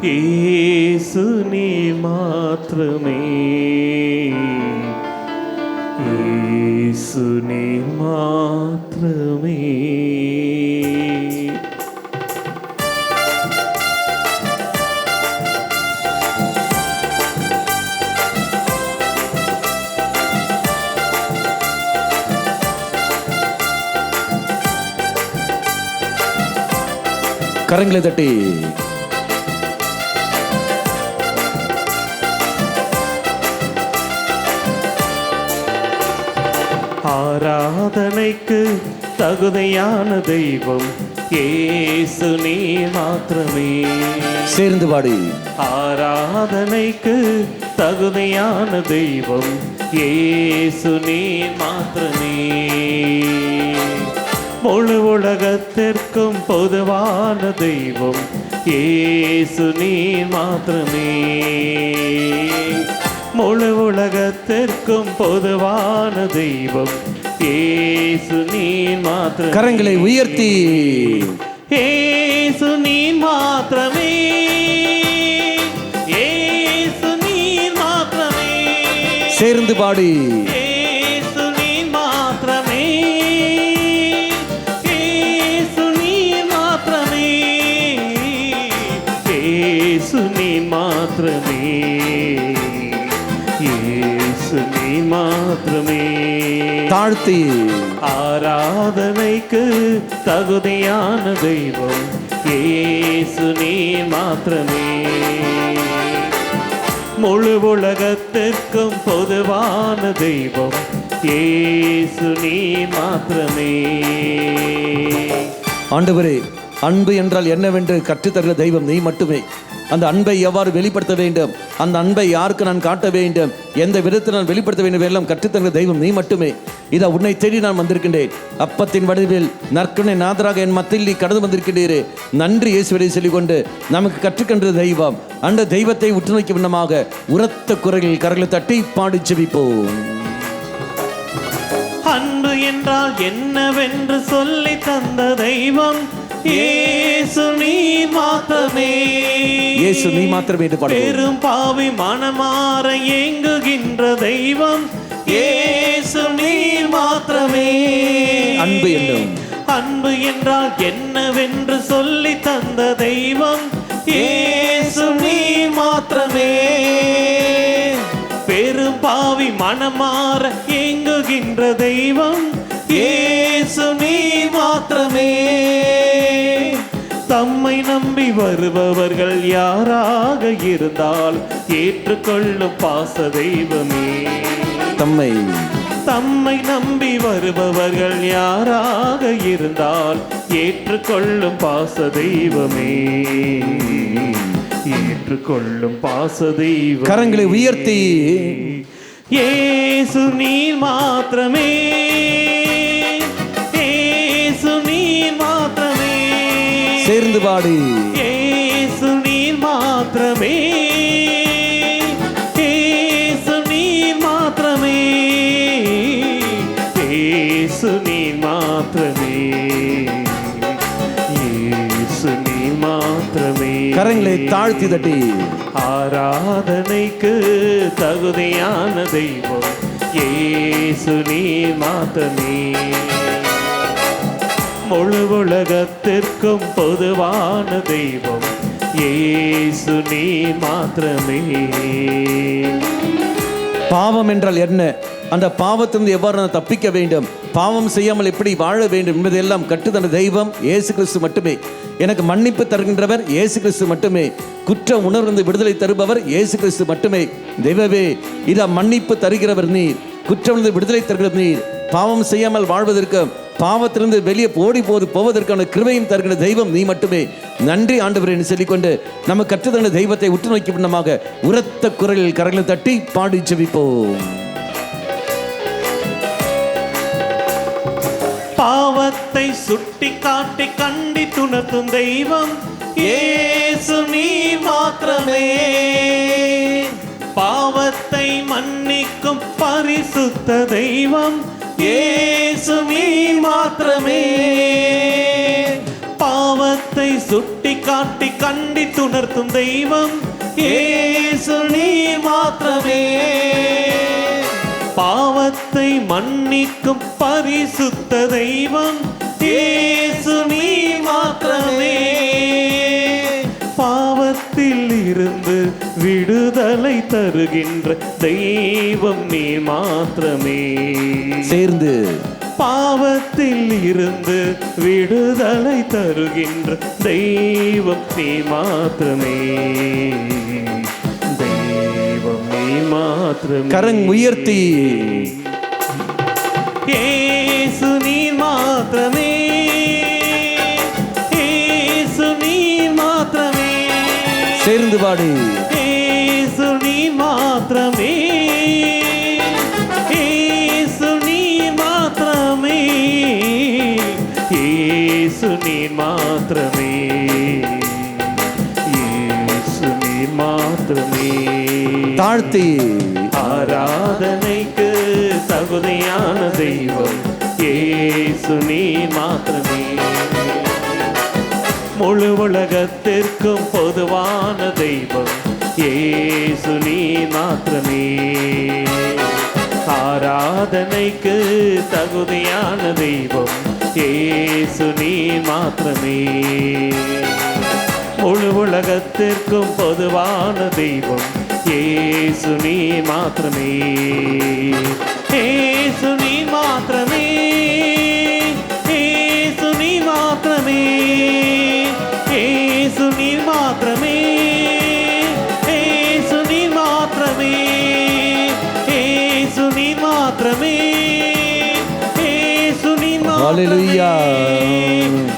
இயேசு நீர் மாத்திரமே, இயேசு நீர் மாத்திரமே. கரங்களை தட்டி ஆராதனைக்கு தகுதியான தெய்வம் இயேசு நீர் மாத்திரமே. சேர்ந்து பாடி. ஆராதனைக்கு தகுதியான தெய்வம் இயேசு நீர் மாத்திரமே. முழு உலகத்திற்கும் பொதுவான தெய்வம் இயேசு நீர் மாத்திரமே. முழு உலகத்திற்கும் பொதுவான தெய்வம் இயேசு நீர் மாத்திரமே. கரங்களை உயர்த்தி இயேசு நீர் மாத்திரமே, இயேசு நீர் மாத்திரமே. சேர்ந்து பாடி. இயேசு நீர் மாத்திரமே, இயேசு நீர் மாத்திரமே, இயேசு நீர் மாத்திரமே, இயேசு நீர் மாத்திரமே. தாழ்த்தி. ஆராதனைக்கு தகுதியான தெய்வம் இயேசு நீர் மாத்திரமே. முழு உலகத்திற்கும் பொதுவான தெய்வம் இயேசு நீர் மாத்திரமே. ஆண்டவரே, அன்பு என்றால் என்னவென்று கற்றுத்தருகிற தெய்வம் நீ மட்டுமே. அந்த அன்பை எவ்வாறு வெளிப்படுத்த வேண்டும், அந்த அன்பை யாருக்கு நான் காட்ட வேண்டும், எந்த விதத்தில் நான் வெளிப்படுத்த வேண்டும் எல்லாம் கற்றுத்தருகிற தெய்வம் நீ மட்டுமே. இதை உன்னை தேடி நான் வந்திருக்கின்றேன். அப்பத்தின் வடிவில் நற்கருணை நாதராக என் மத்தியில் நீ கடந்து வந்திருக்கின்றீரே. நன்றி இயேசுவை சொல்லிக்கொண்டு நமக்கு கற்றுக்கொண்ட தெய்வம், அந்த தெய்வத்தை உற்று நோக்கி விண்ணமாக உரத்த குரலில் கரங்களை தட்டி பாடி ஜெபிப்போம். அன்பு என்றால் என்னவென்று சொல்லி தந்த தெய்வம் இயேசு நீர் மாத்திரமே. இயேசு நீ மாத்திரமே. பெரும் பாவி மனமாற ஏங்குகின்ற தெய்வம் இயேசு நீர் மாத்திரமே. அன்பு என்னும் அன்பு என்றால் என்னவென்று சொல்லி தந்த தெய்வம் இயேசு நீர் மாத்திரமே. பெரும் பாவி மனமாற ஏங்குகின்ற தெய்வம் இயேசு நீர் மாத்திரமே. தம்மை நம்பி வருபவர்கள் யாராக இருந்தால் ஏற்றுக்கொள்ளும் பாச தெய்வமே. தம்மை நம்பி வருபவர்கள் யாராக இருந்தால் ஏற்றுக்கொள்ளும் பாச தெய்வமே, ஏற்றுக்கொள்ளும் பாச தெய்வம். கரங்களை உயர்த்தி இயேசு நீர் மாத்திரமே, இயேசு நீர் மாத்திரமே. சேர்ந்து பாடி. இயேசு நீர் மாத்திரமே, இயேசு நீர் மாத்திரமே, இயேசு நீர் மாத்திரமே, இயேசு நீர் மாத்திரமே. கரங்களை தாழ்த்தி தட்டி. ஆராதனைக்கு தகுதியான தெய்வம் இயேசு நீர் மாத்திரமே. முழு உலகத்திற்கும் பொதுவான தெய்வம் இயேசு நீர் மாத்திரமே. பாவம் என்றால் என்ன, அந்த பாவத்திலிருந்து எவ்வாறு நான் தப்பிக்க வேண்டும், பாவம் செய்யாமல் எப்படி வாழ வேண்டும் என்பதெல்லாம் கற்றுத்தந்த தெய்வம் இயேசு கிறிஸ்து மட்டுமே. எனக்கு மன்னிப்பு தருகின்றவர் இயேசு கிறிஸ்து மட்டுமே. குற்ற உணர்ந்து விடுதலை தருபவர் இயேசு கிறிஸ்து மட்டுமே. தெய்வமே, இதை மன்னிப்பு தருகிறவர் நீர், குற்றம் உணர்ந்து விடுதலை தருகிறவர் நீர். பாவம் செய்யாமல் வாழ்வதற்கு, பாவத்திலிருந்து வெளியே போவதற்கான கிருபையும் தருகிற தெய்வம் நீ மட்டுமே. நன்றி ஆண்டவரே என்று சொல்லிக்கொண்டு நம்ம கற்றுத்தந்த தெய்வத்தை உற்று நோக்கி விண்ணமாக உரத்த குரலில் கரங்களை தட்டி பாடி ஜெபிப்போம். பாவத்தை சுட்டி காட்டி கண்டி துணர்த்தும் தெய்வம் இயேசு நீர் மாத்திரமே. பாவத்தை மன்னிக்கும் பரிசுத்த தெய்வம் இயேசு நீர் மாத்திரமே. பாவத்தை பாவத்தை சுட்டி காட்டி கண்டித்துணர்த்தும் தெய்வம் இயேசு நீர் மாத்திரமே. பாவத்தை மன்னிக்கும் பரிசுத்த தெய்வம் இயேசு நீர் மாத்திரமே. பாவத்தில் இருந்து விடுதலை தருகின்ற தெய்வம் நீர் மாத்திரமே. சேர்ந்து பாவத்தில் இருந்து விடுதலை தருகின்ற தெய்வம் நீர் மாத்திரமே. தெய்வம் நீர் மாத்திரமே. கரம் உயர்த்தி இயேசு நீர் மாத்திரமே. இயேசு நீர் மாத்திரமே. சேர்ந்து பாடு. இயேசு நீர் மாத்திரமே. இயேசு நீர் மாத்திரமே. இயேசு நீர் மாத்திரமே. இயேசு நீர் மாத்திரமே. தாழ்த்தி ஆராதனைக்கு தகுதியான தெய்வம் இயேசு நீர் மாத்திரமே. முழு உலகத்திற்கும் பொதுவான தெய்வம் இயேசு நீர் மாத்திரமே. ஆராதனைக்கு தகுதியான தெய்வம் இயேசு நீர் மாத்திரமே. முழு உலகத்திற்கும் பொதுவான தெய்வம் இயேசு நீர் மாத்திரமே. இயேசு நீர் மாத்திரமே. இயேசு நீர் மாத்திரமே. இயேசு நீர் மாத்திரமே. இயேசு நீர் மாத்திரமே. இயேசு நீர் மாத்திரமே. இயேசு நீர் மாத்திரமே. ஹல்லேலூயா.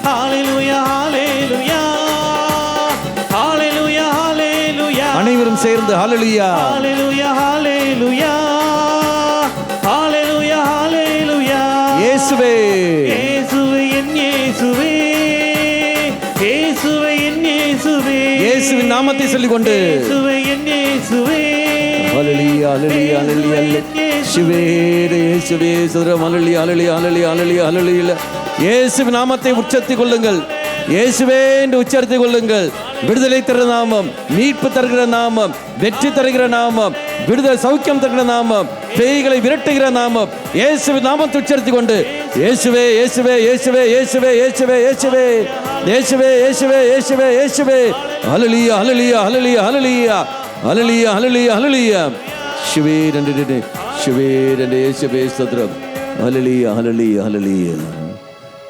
ஹல்லேலூயா. ஹல்லேலூயா. ஹல்லேலூயா. ஹல்லேலூயா. அனைவரும் சேர்ந்து ஹல்லேலூயா. ஹல்லேலூயா. ஹல்லேலூயா. ஹல்லேலூயா. ஹல்லேலூயா. இயேசுவே. இயேசுவே என் இயேசுவே. இயேசுவே என் இயேசுவே. இயேசுவின் நாமத்தை சொல்லிக்கொண்டு இயேசுவே என் இயேசுவே. ஹல்லேலூயா. ஹல்லேலூயா. ஹல்லேலூயா. இயேசுவே இயேசுவே சதுரம். ஹல்லேலூயா. ஹல்லேலூயா. ஹல்லேலூயா. ஹல்லேலூயா. ஹல்லேலூயா. இயேசுவின் நாமத்தை உச்சரித்துக் கொள்ளுங்கள். இயேசுவே என்று உச்சரித்துக் கொள்ளுங்கள். விடுதலை தருகிற நாமம், மீட்பு தருகிற நாமம், வெற்றி தருகிற நாமம், விடுதலை சௌக்கியம் தருகிற நாமம், பேய்களை விரட்டுகிற நாமம். இயேசுவின் நாமத்தை உச்சரித்துக் கொண்டு இயேசுவே இயேசுவே இயேசுவே இயேசுவே இயேசுவே இயேசுவே இயேசுவே இயேசுவே இயேசுவே இயேசுவே. ஹல்லேலூயா. ஹல்லேலூயா. ஹல்லேலூயா. ஹல்லேலூயா. ஹல்லேலூயா. ஹல்லேலூயா. ஹல்லேலூயா. சிவே நன்றி. சிவே நன்றி. இயேசுவே ஸ்தோத்திரம். ஹல்லேலூயா. ஹல்லேலூயா. ஹல்லேலூயா.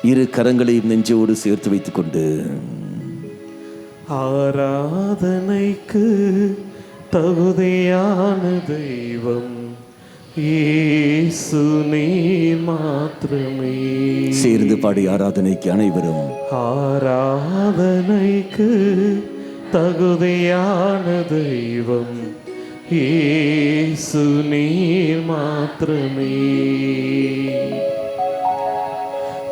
இரு கரங்களையும் நெஞ்சோடு சேர்த்து வைத்துக் கொண்டு ஆராதனைக்கு தகுதியான தெய்வம் இயேசு நீர் மாத்திரமே. சேர்ந்து பாடி ஆராதனைக்கு அனைவரும். ஆராதனைக்கு தகுதியான தெய்வம் இயேசு நீர் மாத்திரமே.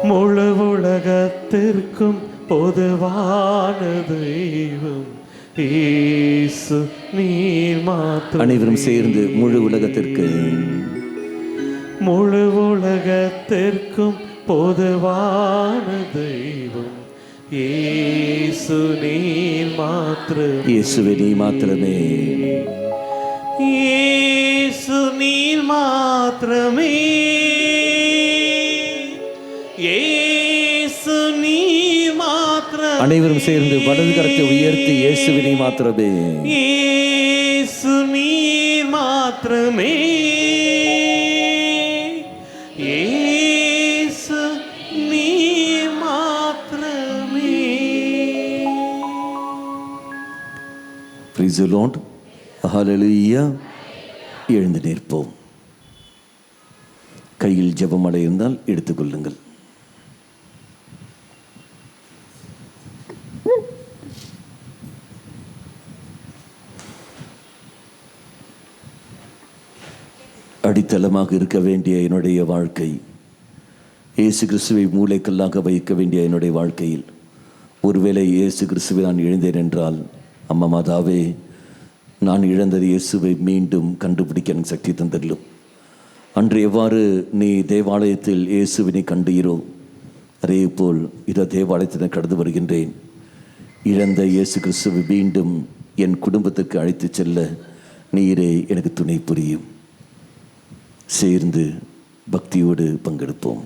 முழு உலகத்திற்கும் பொதுவான தெய்வம் இயேசு நீர் மாத்திரமே. அனைவரும் சேர்ந்து முழு உலகத்திற்கு. முழு உலகத்திற்கும் பொதுவான தெய்வம் இயேசு நீர் மாத்திரமே. இயேசுவே நீ மாத்திரமே. இயேசு நீர் மாத்திரமே. இயேசு நீர் மாத்திரமே. அனைவரும் சேர்ந்து வலது கரத்தை உயர்த்தி இயேசுவே நீ மாத்திரமே. இயேசு நீர் மாத்திரமே. இயேசு நீர் மாத்திரமே. Praise the Lord. ஹல்லேலூயா. எழுந்து நிற்போம். கையில் ஜெபமடை இருந்தால் எடுத்துக்கொள்ளுங்கள். அடித்தளமாக இருக்க வேண்டிய என்னுடைய வாழ்க்கை, இயேசு கிறிஸ்துவை மூளைக்கல்லாக வைக்க வேண்டிய என்னுடைய வாழ்க்கையில் ஒருவேளை இயேசு கிறிஸ்துவை நான் இழந்தேன் என்றால், அம்மா மாதாவே, நான் இழந்தது இயேசுவை மீண்டும் கண்டுபிடிக்க எனக்கு சக்தி தந்தரிலும். அன்று எவ்வாறு நீ தேவாலயத்தில் இயேசுவினை கண்டீரோ, அதே போல் இதோ தேவாலயத்தில் கடந்து வருகின்றேன். இழந்த இயேசு கிறிஸ்துவை மீண்டும் என் குடும்பத்துக்கு அழைத்து செல்ல நீரே எனக்கு துணை புரியும். சேர்ந்து பக்தியோடு பங்கெடுப்போம்.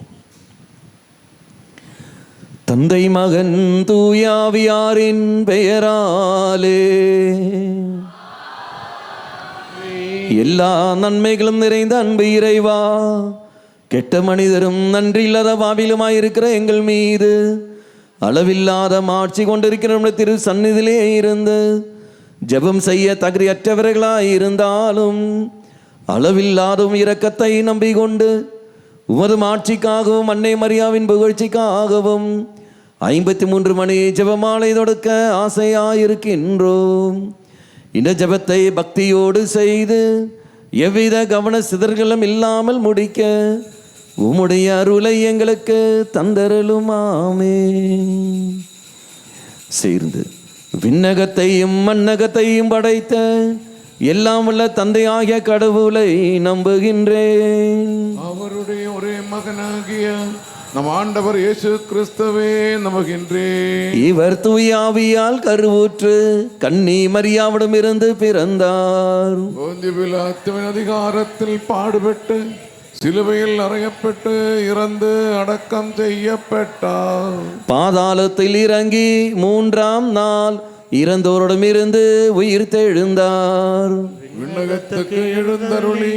தந்தை மகன் தூயாவியாரின் பெயராலே எல்லா நன்மைகளும் நிறைந்த அன்பு இறைவா, கெட்ட மனிதரும் நன்றி இல்லாத பாவிலுமாயிருக்கிற எங்கள் மீது அளவில்லாத மாட்சி கொண்டிருக்கிற திரு சந்நிதியிலே இருந்து ஜெபம் செய்ய தகுதியற்றவர்களாயிருந்தாலும் அளவில்லாதும் இரக்கத்தை நம்பிக்கொண்டு உமது மாட்சிக்காகவும் அன்னை மரியாவின் புகழ்ச்சிக்காகவும் 53 மணி ஜெபமாலை தொடுக்க ஆசையாயிருக்கின்றோம். இந்த ஜெபத்தை பக்தியோடு செய்து எவ்வித கவன சிதறல்களும் இல்லாமல் முடிக்க உம்முடைய அருளை எங்களுக்கு தந்தருளும். ஆமென். சேர்ந்து விண்ணகத்தையும் மண்ணகத்தையும் படைத்த எல்லாம் உள்ள தந்தையாகிய கடவுளை நம்புகின்றேன். அவருடைய ஒரே மகனாகிய நம் ஆண்டவர் இயேசு கிறிஸ்துவே நம்புகின்றேன். இவர் தூயாவியால் கருவுற்று கன்னி மரியாவிடம் இருந்து பிறந்தார். போந்திய பிலாத்துவின் அதிகாரத்தில் பாடுபட்டு சிலுவையில் அறையப்பட்டு இறந்து அடக்கம் செய்யப்பட்டார். பாதாளத்தில் இறங்கி 3ஆம் நாள் இறந்தோரிடமிருந்து உயிர் தெழுந்தார். விண்ணகத்துக்கு எழுந்தருளி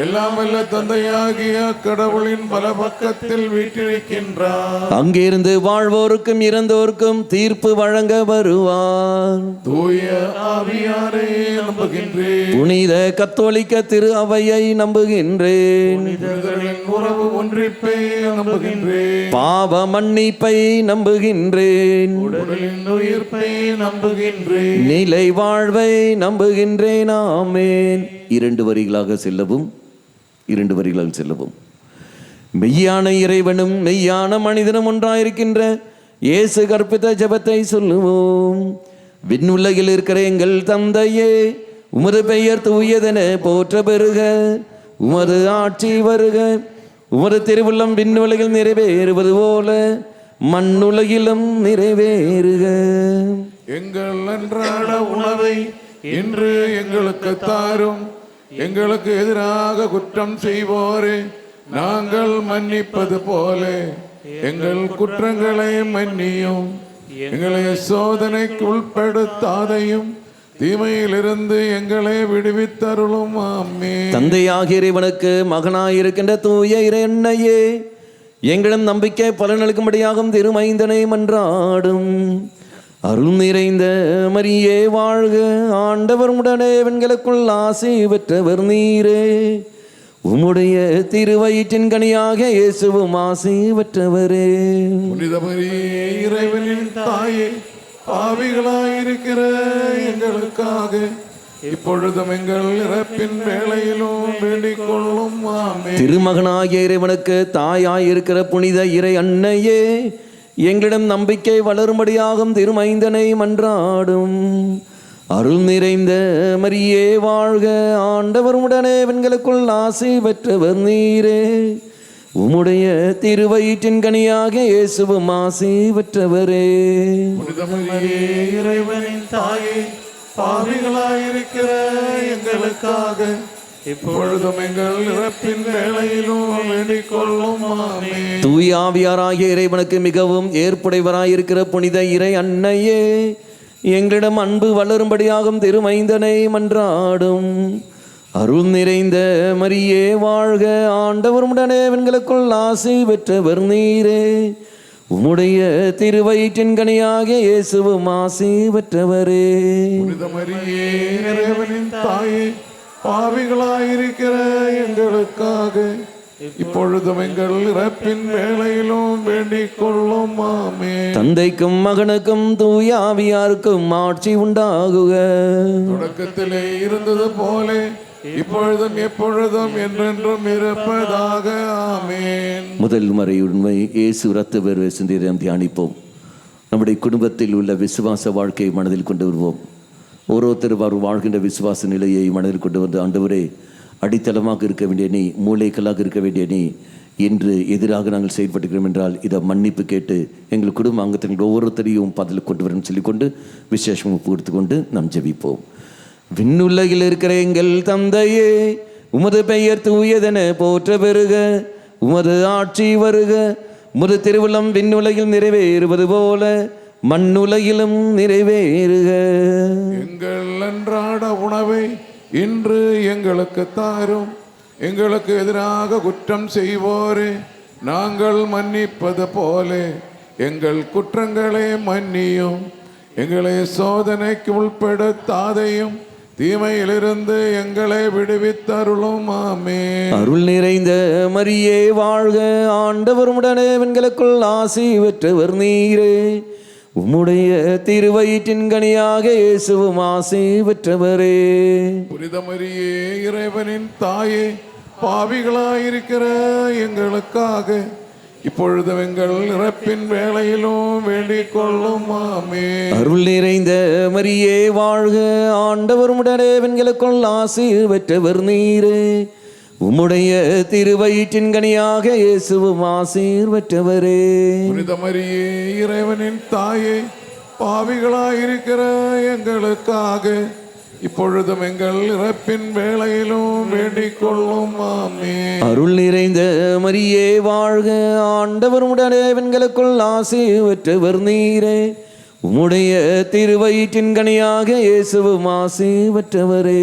எல்லாம் வல்ல தந்தையாகிய கடவுளின் பல பக்கத்தில் வீற்றிருக்கின்றார். அங்கிருந்து வாழ்வோருக்கும் இறந்தோருக்கும் தீர்ப்பு வழங்க வருவார். தூய ஆவியாரே நம்புகின்றேன். புனித கத்தோலிக்க திரு அவையை நம்புகின்றேன். புனிதர்களின் உறவு ஒன்றிப்பை நம்புகின்றேன். பாவ மன்னிப்பை நம்புகின்றேன். உடலின் உயிர்ப்பை நம்புகின்றேன். நிலை வாழ்வை நம்புகின்றேன். ஆமென். 2 வரிகளாக செல்லவும். மெய்யான இறைவனும் மெய்யான மனிதனும் ஒன்றாயிருக்கின்ற இயேசு கற்பித்த ஜெபத்தை சொல்லுவோம். விண்ணுலகில் இருக்கிற எங்கள் தந்தையே, உமது பெயர் தூயதென போற்ற பெறுக. உமது ஆட்சி வருக. உமது திருவுள்ளம் விண்ணுலகில் நிறைவேறுவது போல மண்ணுலகிலும் நிறைவேறுக. எங்கள் அன்றாட உணவை இன்று எங்களுக்கு தாரும். எங்களுக்கு எதிராக குற்றம் செய்வோரே நாங்கள் மன்னிப்பது போல எங்கள் குற்றங்களை மன்னியும். எங்களை சோதனைக்கு உட்படுத்தாதையும் தீமையிலிருந்து எங்களை விடுவித்தருளும். ஆமென். தந்தையாகிய இறைவனுக்கு மகனாயிருக்கின்ற தூய இறை அன்னையே, எங்களிடம் நம்பிக்கை பலனளிக்கும்படியாகும் திருமைந்தனை மன்றாடும். அருள் நிறைந்த மரியே வாழ்க. ஆண்டவர் உடனே பெண்களுக்குள் ஆசி பெற்றவர் நீரே. உம்முடைய திருவயிற்றின் கனியாக இயேசுவும் ஆசி பெற்றவரே. புனித மரியே, இறைவனின் தாயே, பாவிகளாயிருக்கிற எங்களுக்காக இப்பொழுதும் எங்கள் இறப்பின் வேளையிலும் வேண்டிக் கொள்ளும். ஆமென். திருமகனாகிய இறைவனுக்கு தாயாயிருக்கிற புனித இறை அன்னையே, எங்களிடம் நம்பிக்கை வளரும்படியாகும் திருமைந்தனை மன்றாடும். அருள் நிறைந்த மரியே வாழ்க. ஆண்டவர் உடனே பெண்களுக்குள் ஆசி பெற்றவர் நீரே. உம்முடைய திருவயிற்றின் கனியாக இயேசுவும் ஆசி பெற்றவரே. புனித மரியே, இறைவனின் தாயே, பாவிகளாயிருக்கிற எங்களுக்காக இப்பொழுதும் எங்கள் இறப்பின் வேளையிலும் வேண்டிக் கொள்ளும். ஆமென். தூயாவியாராகிய இறைவனுக்கு மிகவும் ஏற்புடையவராயிருக்கிற புனித இறை அன்னையே, எங்களிடம் அன்பு வளரும்படியாகும் திருமைந்தனை மன்றாடும். அருள் நிறைந்த மரியே வாழ்க. ஆண்டவர் உடனே பெண்களுக்குள் ஆசி பெற்றவர் நீரே. உம்முடைய திருவயிற்றின் கனியாக இயேசுவும் ஆசி பெற்றவரே. புனித மரியே, இறைவனின் தாயே, பாவிகளாயிருக்கிற எங்களுக்காக இப்பொழுதும் எங்கள் இறப்பின் வேளையிலும் வேண்டிக் கொள்ளும். ஆமென். தந்தைக்கும் மகனுக்கும் தூய ஆவியாருக்கும் ஆட்சி உண்டாகுக. தொடக்கத்திலே இருந்தது போல இப்பொழுதும் எப்பொழுதும் என்றென்றும் இருப்பதாக. ஆமென். முதல் மறை உண்மை இயேசு இரத்த வேர்வை சிந்தியை தியானிப்போம். நம்முடைய குடும்பத்தில் உள்ள விசுவாச வாழ்க்கையை மனதில் கொண்டு வருவோம். ஒருத்தர் வாழ்கின்ற விசுவாச நிலையை மனதில் கொண்டு வந்து, ஆண்டவரே, அடித்தளமாக இருக்க வேண்டிய நீ, மூளைக்கல்லாக இருக்க வேண்டிய நீ, என்று எதிராக நாங்கள் செயல்பட்டுக்கிறோம் என்றால் இதை மன்னிப்பு கேட்டு எங்கள் குடும்ப அங்கத்தினர் ஒவ்வொருத்தரையும் பதில் கொண்டு வரணும் சொல்லிக்கொண்டு விசேஷம் ஒப்பு கொடுத்துக்கொண்டு நாம் ஜெபிப்போம். விண்ணுலகில் இருக்கிற எங்கள் தந்தையே, உமது பெயர் தூயதென போற்ற பெறுக, உமது ஆட்சி வருக, உமது திருவுளம் விண்ணுலகில் நிறைவேறுவது போல மண்ணுலகிலும் நிறைவேறுக. எங்கள் அன்றாட உணவை இன்று எங்களுக்கு தாரும். எங்களுக்கு எதிராக குற்றம் செய்வோரே நாங்கள் மன்னிப்பது போல எங்கள் குற்றங்களை மன்னியும். எங்களை சோதனைக்கு உட்படுத்தாதையும், தீமையிலிருந்து எங்களை விடுவித்தருளும். ஆமென். அருள் நிறைந்த மரியே வாழ்க, ஆண்டவர் உடனே எங்களுக்குள் ஆசி பெற்றவர் நீரே. உம்முடைய திருவயிற்றின் கனியாக இயேசுவும் ஆசி பெற்றவரே. புனித மரியே, இறைவனின் தாயே, பாவிகளாயிருக்கிற எங்களுக்காக இப்பொழுது எங்கள் இறப்பின் வேளையிலும் வேண்டிக் கொள்ளும். ஆமென். அருள் நிறைந்த மரியே வாழ்க, ஆண்டவர் உடனே எங்களுக்குள் ஆசி பெற்றவர் நீரே. உம்முடைய திருவயிற்றின் கனியாக இயேசுவும் ஆசீர் பெற்றவரே. புனித மரியே, இறைவனின் தாயே, பாவிகளாயிருக்கிற எங்களுக்காக இப்பொழுதும் எங்கள் இறப்பின் வேளையிலும் வேண்டிக் கொள்ளும். ஆமென். அருள் நிறைந்த மரியே வாழ்க, ஆண்டவர் உடனே எங்களுக்குள் ஆசி பெற்றவர் நீரே. உம்முடைய திருவயிற்றின் கனியாக இயேசுவும் ஆசி பெற்றவரே.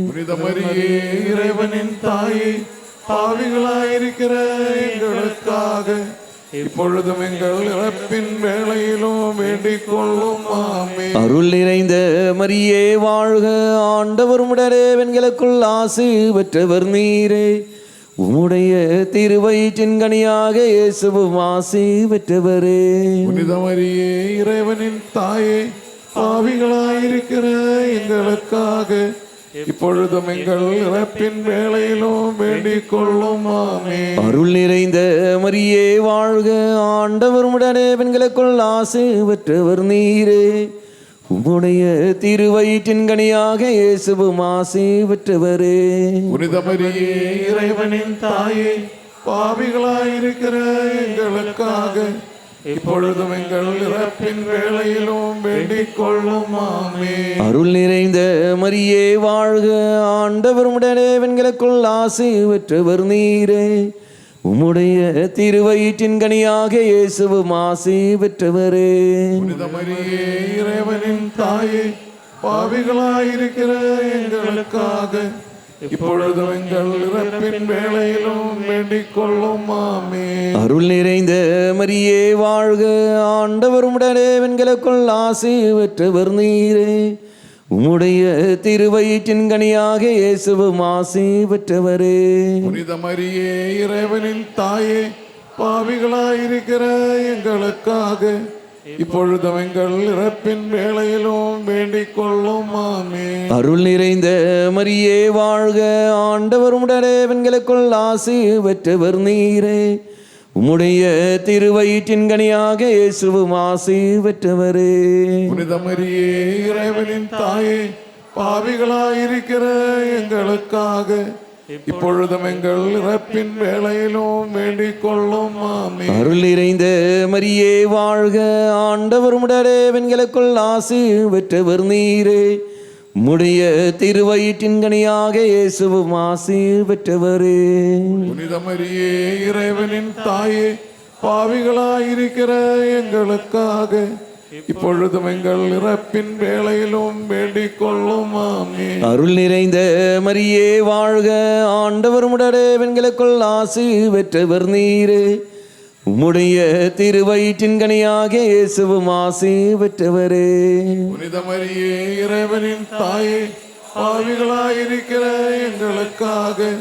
புனித மரியே, இறைவனின் தாயே, பாவிகளாயிருக்கிற எங்களுக்காக இப்பொழுதும் எங்கள் இறப்பின் வேளையிலும் வேண்டிக் கொள்ளும். ஆமென். அருள் நிறைந்த மரியே வாழ்க, ஆண்டவர் உடனே எங்களுக்குள் ஆசி பெற்றவர் நீரே. உம்முடைய திருவயிற்றின் கனியாக இயேசுவும் ஆசி பெற்றவரே. புனித மரியே, இறைவனின் தாயே, பாவிகளாயிருக்கிற எங்களுக்காக இப்பொழுதும் எங்கள் இறப்பின் வேளையிலும் வேண்டிக் கொள்ளும். ஆமென். அருள் நிறைந்த மரியே வாழ்க, ஆண்டவர் உடனே எங்களுக்குள் ஆசி பெற்றவர் நீரே. உம்முடைய திருவயிற்றின் கனியாக இயேசுவும் ஆசி பெற்றவரே. புனித மரியே, இறைவனின் தாயே, பாவிகளாயிருக்கிற எங்களுக்காக இப்பொழுதும் எங்கள் இறப்பின் வேளையிலும் வேண்டிக் கொள்ளும். ஆமென். அருள் நிறைந்த மரியே வாழ்க, ஆண்டவர் உடனே எங்களுக்குள் ஆசி பெற்றவர் நீரே. உம்முடைய திருவயிற்றின் கனியாக இயேசுவும் ஆசி பெற்றவரே. புனித மரியே, இறைவனின் தாயே, பாவிகளாயிருக்கிற எங்களுக்காக இப்பொழுதும் எங்கள் இறப்பின் வேளையிலும் வேண்டிக் கொள்ளும். ஆமென். அருள் நிறைந்த மரியே வாழ்க, ஆண்டவர் உடனே எங்களுக்குள் ஆசி பெற்றவர் நீரே. உம்முடைய திருவயிற்றின் கனியாக இயேசுவும் ஆசி பெற்றவரே. புனித மரியே, இறைவனின் தாயே, பாவிகளாயிருக்கிற எங்களுக்காக இப்பொழுதும் எங்கள் இறப்பின் வேளையிலும் வேண்டிக் கொள்ளும். ஆமென். அருள் நிறைந்த மரியே வாழ்க, ஆண்டவர் உடனே எங்களுக்குள் ஆசி பெற்றவர் நீரே. உம்முடைய திருவயிற்றின் கனியாக இயேசுவும் ஆசி பெற்றவரே. புனித மரியே, இறைவனின் தாயே, பாவிகளாயிருக்கிற எங்களுக்காக இப்பொழுதும் எங்கள் இறப்பின் வேளையிலும் வேண்டிக் கொள்ளும். ஆமென். அருள் நிறைந்த மரியே வாழ்க, ஆண்டவர் உடனே எங்களுக்குள் ஆசி பெற்றவர் நீரே. உம்முடைய திருவயிற்றின் கனியாக இயேசுவும் ஆசி பெற்றவரே. புனித மரியே, இறைவனின் தாயே, பாவிகளாயிருக்கிற எங்களுக்காக இப்பொழுதும் எங்கள் இறப்பின் வேளையிலும் வேண்டிக் கொள்ளும். ஆமென். அருள் நிறைந்த மரியே வாழ்க, ஆண்டவர் உடனே எங்களுக்குள் ஆசி பெற்றவர் நீரே. உம்முடைய திருவயிற்றின் கனியாக இயேசுவும் ஆசி பெற்றவரே. புனித மரியே, இறைவனின் தாயே, பாவிகளாயிருக்கிற எங்களுக்காக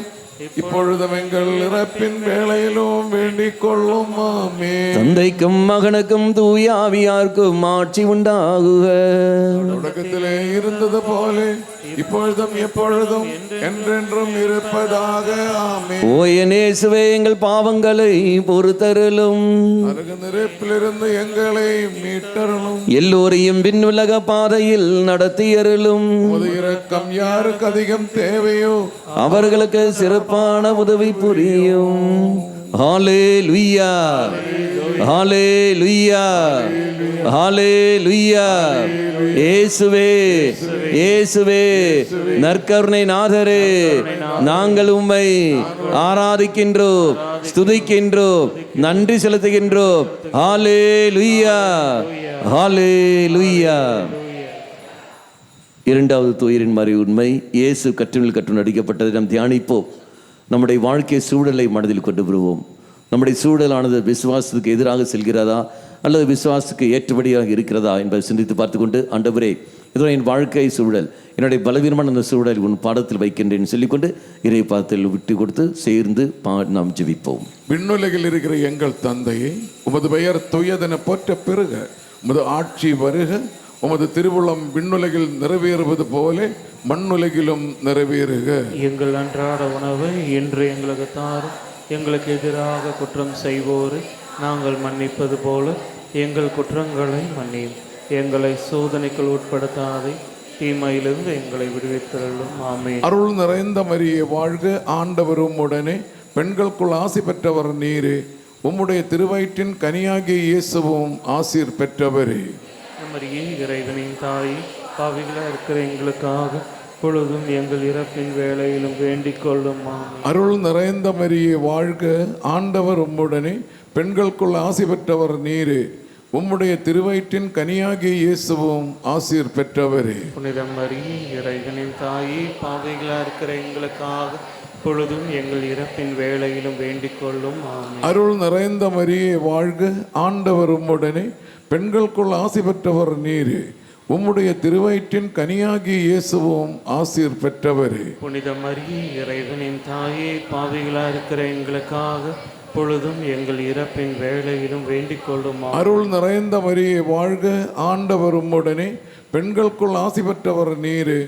இப்பொழுதும் எங்கள் இறப்பின் வேளையிலும் வேண்டிக் கொள்ளும். ஆமென். தந்தைக்கும் மகனுக்கும் தூய ஆவியார்க்கும் ஆட்சி உண்டாகுக. தொடக்கத்திலே இருந்தது போல இப்பொழுதும் எப்பொழுதும் என்றென்றும் இருப்பதாக. ஆமென். ஓ என் இயேசுவே, எங்கள் பாவங்களை பொறுத்தருளும். நரக நெருப்பிலிருந்து எங்களை மீட்டருளும். எல்லோரையும் விண்ணுலக பாதையில் நடத்தியருளும். உமது இரக்கம் யாருக்கு அதிகம் தேவையோ அவர்களுக்கு சிறப்பான உதவி புரியும். ஹalleluya ஹalleluya ஹalleluya. இயேசுவே இயேசுவே நற்கருணை நாதரே, நாங்கள் உம்மை ஆராதிக்கின்றோம், ஸ்துதிக்கின்றோம், நன்றி செலுத்துகின்றோம். ஹalleluya ஹalleluya. இரண்டாவது துயரின் மறை உண்மை, இயேசு கற்றுணில் கற்று நடிக்கப்பட்டதை நாம் தியானிப்போம். நம்முடைய வாழ்க்கை சூழலை மனதில் கொண்டு வருவோம். நம்முடைய சூழலானது விசுவாசத்துக்கு எதிராக செல்கிறதா அல்லது விசுவாசத்துக்கு ஏற்றபடியாக இருக்கிறதா என்பதை சிந்தித்து பார்த்து கொண்டு, ஆண்டவரே இதோ என் வாழ்க்கை சூழல், என்னுடைய பலவீனமான அந்த சூழல் உன் பாடத்தில் வைக்கின்றேன் சொல்லிக்கொண்டு இறை பாதத்தில் விட்டு கொடுத்து சேர்ந்து நாம் ஜெபிப்போம். விண்ணுலகில் இருக்கிற எங்கள் தந்தையே, உமது பெயர் துயதென போற்ற பெருக, உமது ஆட்சி வருக, உமது திருவுளம் விண்ணுலகில் நிறைவேறுவது போல மண்ணுலகிலும் நிறைவேறுக. எங்கள் அன்றாட உணவை இன்று எங்களுக்கு தாரும். எங்களுக்கு எதிராக குற்றம் செய்வோரை நாங்கள் மன்னிப்பது போல எங்கள் குற்றங்களை மன்னியும். எங்களை சோதனைக்குள் உட்படுத்தாதே, தீமையிலிருந்து எங்களை விடுவித்தருளும். ஆமென். அருள் நிறைந்த மரியே வாழ்க, ஆண்டவர் உம்முடனே, பெண்களுக்குள் ஆசி பெற்றவர் நீரே, உம்முடைய திருவயிற்றின் கனியாகிய இயேசுவும் ஆசீர் பெற்றவரே. மரியே இறைவனின் தாய், பாவிகளாக இருக்கிற எங்களுக்காக பொழுதும் எங்கள் இறப்பின் வேளையிலும் வேண்டிக் கொள்ளும். ஆமென். அருள் நிறைந்த மரியே வாழ்க, ஆண்டவர் உம்முடனே, பெண்களுக்குள் ஆசி பெற்றவர் நீரே, உம்முடைய திருவயிற்றின் கனியாகிய இயேசுவும் ஆசீர் பெற்றவரே. புனித மரியே இறைவனின் தாயே, பாவிகளாக இருக்கிற எங்களுக்காக பொழுதும் எங்கள் இறப்பின் வேளையிலும் வேண்டிக் கொள்ளும். ஆமென். அருள் நிறைந்த மரியே வாழ்க, ஆண்டவர் உம்முடனே, பெண்களுக்குள் ஆசி பெற்றவர் நீரே, உம்முடைய திருவயிற்றின் கனியாகிய இயேசுவும் ஆசீர் பெற்றவரே. புனித மரியே இறைவனின் தாயே, பாவிகளாக இருக்கிற எங்களுக்காக பொழுதும் எங்கள் இறப்பின் வேளையிலும் வேண்டிக் கொள்ளும். அருள் நிறைந்த மரியே வாழ்க, ஆண்டவர் உம்முடனே, பெண்களுக்குள் ஆசி பெற்றவர் நீரே,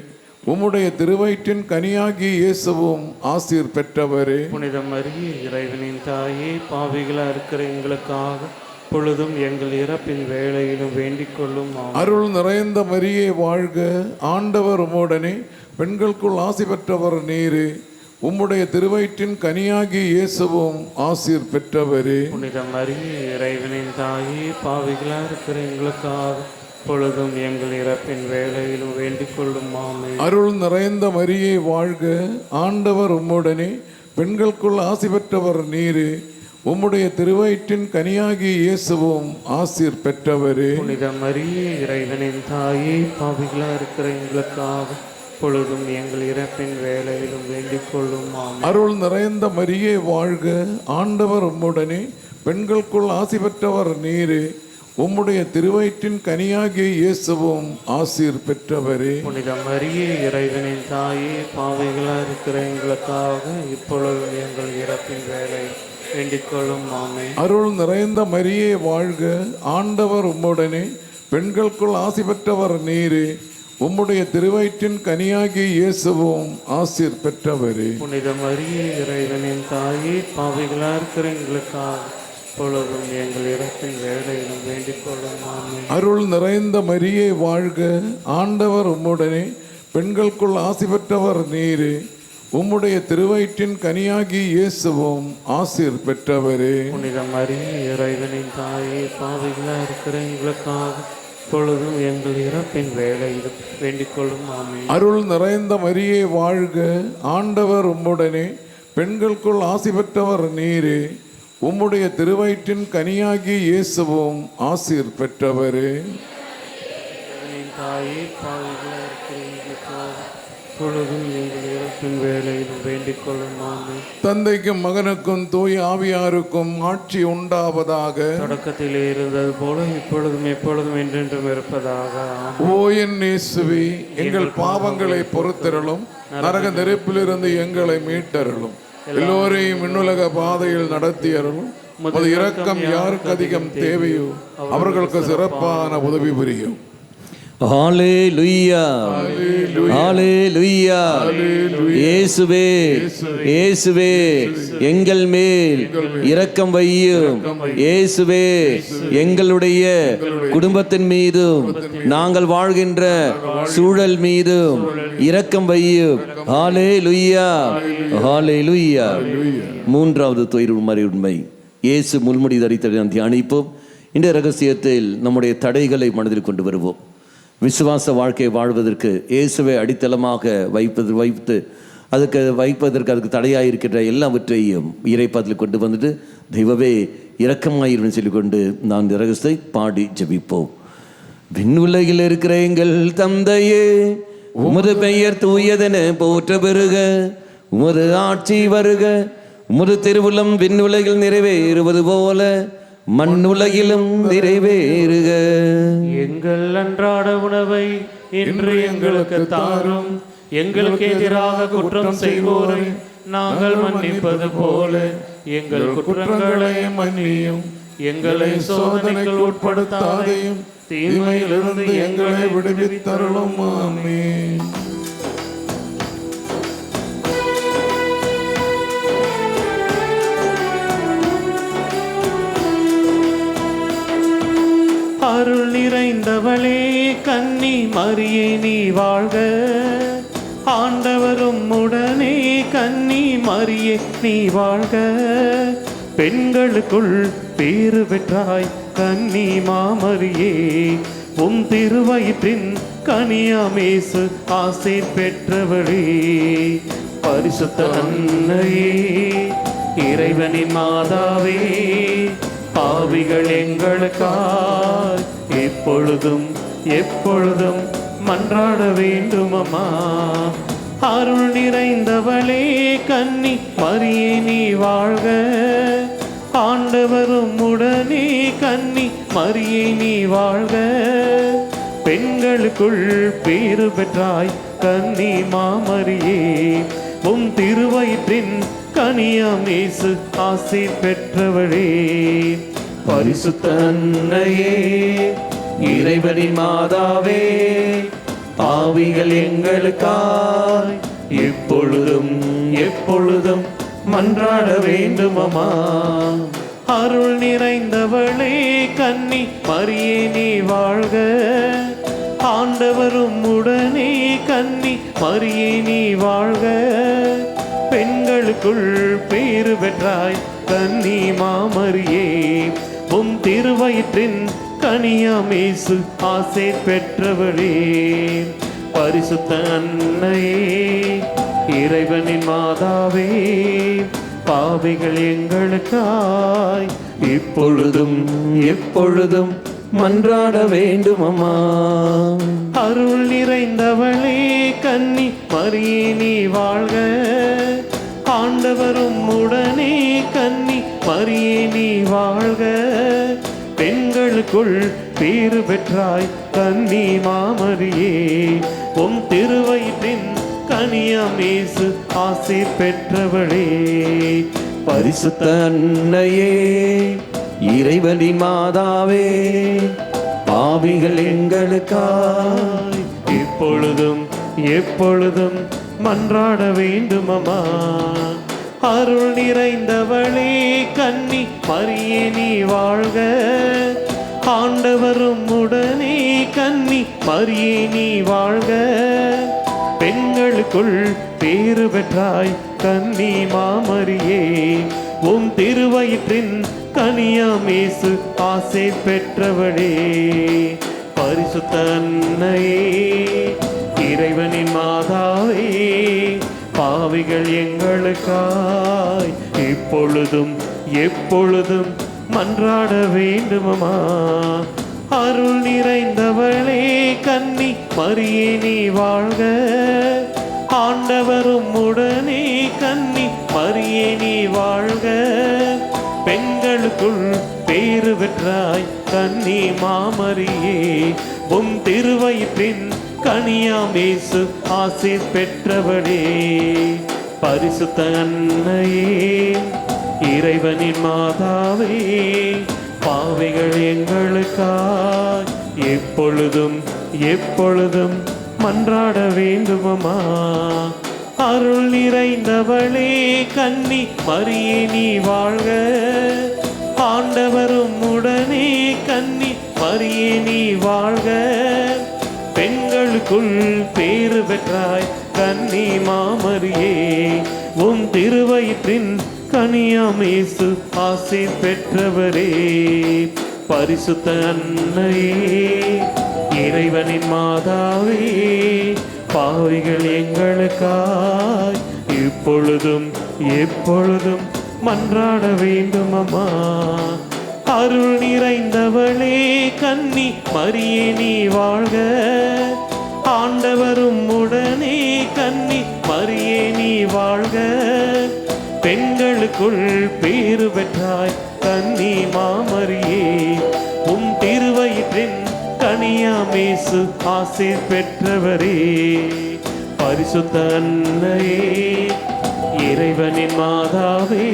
உம்முடைய திருவயிற்றின் கனியாகிய இயேசுவும் ஆசீர் பெற்றவரே. புனித மரியே இறைவனின் தாயே, பாவிகளாக இருக்கிற எங்களுக்காக பொழுதும் எங்கள் இறப்பின் வேளையிலும் வேண்டிக் கொள்ளும். அருள் நிறைந்த மரியே வாழ்க, ஆண்டவர் உம்முடனே, பெண்களுக்குள் ஆசி பெற்றவர் நீரே, உம்முடைய திருவயிற்றின் கனியாகிய இயேசுவும் ஆசீர் பெற்றவரே. புனித மரியே இறைவனின் தாயே, பாவிகளாக இருக்கிற எங்களுக்காக பொழுதும் எங்கள் இறப்பின் வேளையிலும் வேண்டிக் கொள்ளும். ஆமென். அருள் நிறைந்த மரியே வாழ்க, ஆண்டவர் உம்முடனே, பெண்களுக்குள் ஆசி பெற்றவர் நீரே, உம்முடைய திருவயிற்றின் கனியாகிய இயேசுவும் ஆசீர் பெற்றவரே. புனித மரியே இறைவனின் தாயே, பாவிகளாக இருக்கிற எங்களுக்காக பொழுதும் எங்கள் இறப்பின் வேளையிலும் வேண்டிக் கொள்ளும். ஆமென். அருள் நிறைந்த மரியே வாழ்க, ஆண்டவர் உம்முடனே, பெண்களுக்குள் ஆசி பெற்றவர் நீரே, உம்முடைய திருவயிற்றின் கனியாகிய இயேசுவும் ஆசீர் பெற்றவரே. புனித மரியே இறைவனின் தாயே, பாவிகளாக இருக்கிற எங்களுக்காக இப்பொழுதும் எங்கள் இறப்பின் வேளை வேண்டிக் கொள்ளும். ஆமென். அருள் நிறைந்த மரியே வாழ்க, ஆண்டவர் உம்முடனே, பெண்களுக்குள் ஆசி பெற்றவர் நீரே, உம்முடைய திருவயிற்றின் கனியாகிய இயேசுவும் ஆசீர் பெற்றவரே. புனித மரியே இறைவனின் தாயே, பாவிகளாக இருக்கிற எங்களுக்காக பொழுதும் எங்கள் இறப்பின் வேளையிலும் வேண்டிக் கொள்ளும். ஆமென். அருள் நிறைந்த மரியே வாழ்க, ஆண்டவர் உம்முடனே, பெண்களுக்குள் ஆசி பெற்றவர் நீரே, உம்முடைய திருவயிற்றின் கனியாகிய இயேசுவும் ஆசீர் பெற்றவரே. புனித மரியே இறைவனின் தாயே, பாவிகளாக இருக்கிற எங்களுக்காக பொழுதும் எங்கள் இறப்பின் வேளையிலும் வேண்டிக் கொள்ளும். ஆமென். அருள் நிறைந்த மரியே வாழ்க, ஆண்டவர் உம்முடனே, பெண்களுக்குள் ஆசி பெற்றவர் நீரே, உம்முடைய திருவயிற்றின் கனியாகிய இயேசுவும் ஆசீர் பெற்றவரே. தாயே, பாவிகளாக இருக்கிற எங்களுக்காக பொழுதும் எங்கள் இறப்பின் வேளையிலும் வேண்டிக் கொள்ளும். ஆமென். தந்தைக்கும் மகனுக்கும் தூய ஆவியாருக்கும் ஆட்சி உண்டாவதாக. தொடக்கத்திலே இருந்தது போல இப்பொழுதும் எப்பொழுதும் என்றென்றும் இருப்பதாக. ஆமென். ஓ என் இயேசுவே, எங்கள் பாவங்களை பொறுத்தருளும், நரக நெருப்பிலிருந்து எங்களை மீட்டருளும், எல்லோரையும் விண்ணுலக பாதையில் நடத்தியருளும். உமது இரக்கம் யாருக்கு அதிகம் தேவையோ அவர்களுக்கு சிறப்பான உதவி புரியும். ஹalleluya ஹalleluya இயேசுவே இயேசுவே எங்கள் மேல் இரக்கம் வையும். இயேசுவே எங்களுடைய குடும்பத்தின் மீதும் நாங்கள் வாழ்கின்ற சூழல் மீதும் இரக்கம் வையும். ஹalleluya ஹalleluya. மூன்றாவது தொய்வு உண்மை, இயேசு முள்முடி தரித்ததை நாம் தியானிப்போம். இந்த ரகசியத்தில் நம்முடைய தடைகளை மனதில் கொண்டு வருவோம். விசுவாச வாழ்க்கையை வாழ்வதற்கு இயேசுவை அடித்தளமாக வைத்து அதுக்கு தடையாக இருக்கின்ற எல்லாவற்றையும் இறைப்பாத்தில் கொண்டு வந்துட்டு தெய்வமே இரக்கமாயிரும் சொல்லிக்கொண்டு நான் இந்த ரகசியத்தை பாடி ஜெபிப்போம். விண்ணுலகில் இருக்கிற எங்கள் தந்தையே, உமது பெயர் தூயதென போற்ற பெறுக, உமது ஆட்சி வருக, உமது திருவுளம் விண்ணுலகில் நிறைவேறுவது போல மண்ணுலகிலும் நிறைவேறுக. எங்கள் அன்றாட உணவை இன்று எங்களுக்கு தாரும். எங்களுக்கு எதிராக குற்றம் செய்வோரை நாங்கள் மன்னிப்பது போல எங்கள் குற்றங்களை மன்னியும். எங்களை சோதனைக்கு உட்படுத்தாதையும் தீமையிலிருந்து எங்களை விடுவித்தருளும். ஆமென். அருள் நிறைந்தவளே கன்னி மரியே நீ வாழ்க, ஆண்டவரும் உடனே கன்னி மரியே நீ வாழ்க. பெண்களுக்குள் பேறு பெற்றாய் கன்னி மாமரியே, உம் திருவயிற்றின் கனியாமேசு ஆசை பெற்றவளே. பரிசுத்த அன்னையே, இறைவனின் மாதாவே, பாவிகள் எங்களுக்காய் எப்பொழுதும் எப்பொழுதும் மன்றாட வேண்டும் அம்மா. அருள் நிறைந்தவளே கன்னி மரியே நீ வாழ்க, ஆண்டவரும் உடனே கன்னி மரியே நீ வாழ்க. பெண்களுக்குள் பேறு பெற்றாய் கன்னி மாமரியே, உம் திருவயிற்றின் கனியாமேசு ஆசை பெற்றவளே. பரிசுத்த அன்னையே, இறைவனின் மாதாவே, பாவிகள் எங்களுக்காய் எப்பொழுதும் எப்பொழுதும் மன்றாட வேண்டும் அம்மா. அருள் நிறைந்தவளே கன்னி மரியே நீ வாழ்க, ஆண்டவரும் உடனே கன்னி மரியே நீ வாழ்க. பெண்களுக்குள் பேறு பெற்றாய் கன்னி மாமரியே, உம் திருவயிற்றின் கனியாமேசு ஆசை பெற்றவளே. பரிசுத்த அன்னையே, இறைவனின் மாதாவே, பாவிகள் எங்களுக்காய் இப்பொழுதும் எப்பொழுதும் மன்றாட வேண்டும் அம்மா. அருள் நிறைந்தவளே கன்னி மரியே நீ வாழ்க, ஆண்டவரும் உடனே கன்னி மரியே நீ வாழ்க. பெண்களுக்குள் பேறு பெற்றாய் கன்னி மாமரியே, உம் திருவயிற்றின் கனியாமேசு ஆசை பெற்றவளே. பரிசுத்த அன்னையே, இறைவனின் மாதாவே, பாவிகள் எங்களுக்காய் இப்பொழுதும் எப்பொழுதும் மன்றாட வேண்டும் அம்மா. அருள் நிறைந்தவளே கன்னி மரியே நீ வாழ்க, ஆண்டவரும் உடனே கன்னி மரியே நீ வாழ்க. பெண்களுக்குள் பேறு பெற்றாய் கன்னி மாமரியே, உம் திருவயிற்றின் கனியாமேசு ஆசை பெற்றவளே. பரிசுத்த அன்னையே, இறைவனின் மாதாவே, பாவிகள் எங்களுக்காய் இப்பொழுதும் எப்பொழுதும் மன்றாட வேண்டுமம்மா. அருள் நிறைந்தவளே கன்னி மரியே நீ வாழ்க, ஆண்டவரும் உடனே கன்னி மரியே நீ வாழ்க. பெண்களுக்குள் பேறு பெற்றாய் கன்னி மாமரியே, உம் திருவயிற்றின் கனியாமேசு ஆசை பெற்றவளே. பரிசுத்த அன்னையே, இறைவனின் மாதாவே, பாவிகள் எங்களுக்காய் எப்பொழுதும் எப்பொழுதும் மன்றாட வேண்டுமம்மா. அருள் நிறைந்தவளே கன்னி மரியே நீ வாழ்க, ஆண்டவரும் உடனே கன்னி மரியே நீ வாழ்க. பெண்களுக்குள் பேறு பெற்றாய் கன்னி மாமரியே, உம் திருவயிற்றின் கனியாம் இயேசு ஆசி பெற்றவரே. பரிசுத்த அன்னையே, இறைவனின் மாதாவே, பாவிகள் எங்களுக்காய் இப்பொழுதும் எப்பொழுதும் மன்றாட வேண்டும் அம்மா. அருள் நிறைந்தவளே கன்னி மரியே நீ வாழ்க, ஆண்டவரும் உடனே கன்னி மரியே நீ வாழ்க. பெண்களுக்குள் பேறு பெற்றாய் கன்னி மாமரியே, உம் திருவயிற்றின் கனியாம் இயேசு ஆசி பெற்றவரே. பரிசுத்த அன்னையே, இறைவனின் மாதாவே,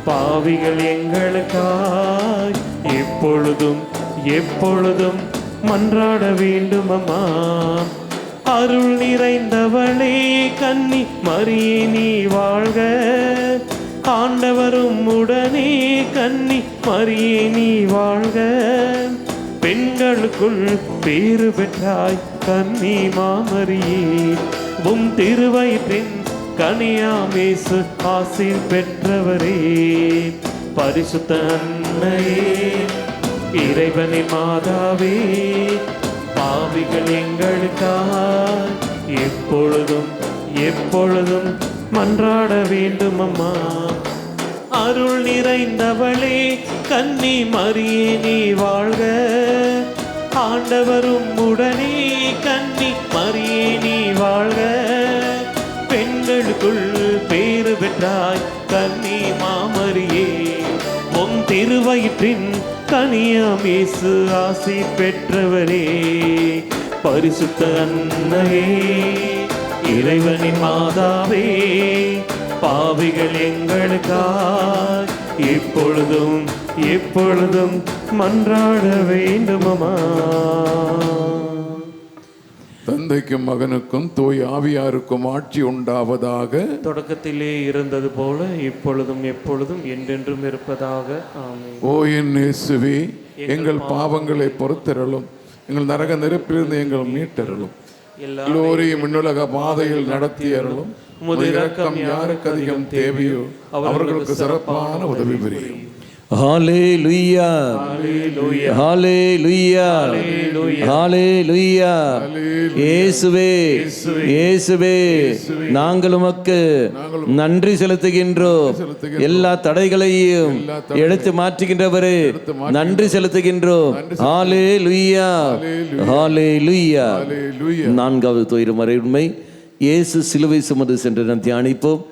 பாவிகள் எங்களுக்காய் எப்பொழுதும் எப்பொழுதும் மன்றாட வேண்டும் அம்மா. அருள் நிறைந்தவளே கன்னி மரியே நீ வாழ்க, ஆண்டவரும் உடனே கன்னி மரியே நீ வாழ்க. பெண்களுக்குள் பேறு பெற்றாய் கன்னி மாமரியே, உம் திருவயிற்றின் கனியாம் இயேசு ஆசி பெற்றவரே. பரிசுத்த அன்னையே, இறைவனின் மாதாவே, பாவிகள் எங்களுக்காய் எப்பொழுதும் எப்பொழுதும் மன்றாட வேண்டும் அம்மா. அருள் நிறைந்தவளே கன்னி மரியே நீ வாழ்க, ஆண்டவரும் உடனே கன்னி மரியே நீ வாழ்க. பெண்களுக்குள் பேறு பெற்றாய் கன்னி மாமரியே, உம் திருவயிற்றின் கனியாம் இயேசு ஆசி பெற்றவரே. பரிசுத்த அன்னையே, இறைவனின் மாதாவே, பாவிகள் எங்களுக்காய் இப்பொழுதும் எப்பொழுதும் மன்றாட வேண்டுமம்மா. தந்தைக்கும் மகனுக்கும் தூய் ஆவியாருக்கும் ஆட்சி உண்டாவதாக. தொடக்கத்திலே இருந்தது போல இப்பொழுதும் எப்பொழுதும் என்றென்றும் இருப்பதாக. ஆமென். ஓ என் இயேசுவே, எங்கள் பாவங்களை பொறுத்தருளும், எங்கள் நரக நெருப்பிலிருந்து எங்கள் மீட்டருளும், எல்லோரையும் விண்ணுலக பாதையில் நடத்தி அருளும். உமது இரக்கம் யாருக்கு அதிகம் தேவையோ அவர்களுக்கு சிறப்பான உதவி புரியும். ஹalleluya, ஹalleluya, ஹalleluya. இயேசுவே, இயேசுவே, நாங்கள் உமக்கு நன்றி செலுத்துகின்றோம். எல்லா தடைகளையும் எடுத்து மாற்றுகின்றவரே, நன்றி செலுத்துகின்றோம். ஹalleluya, ஹalleluya. நான்காவது துயரமறை உண்மை, இயேசு சிலுவை சுமந்து சென்று நாம் தியானிப்போம்.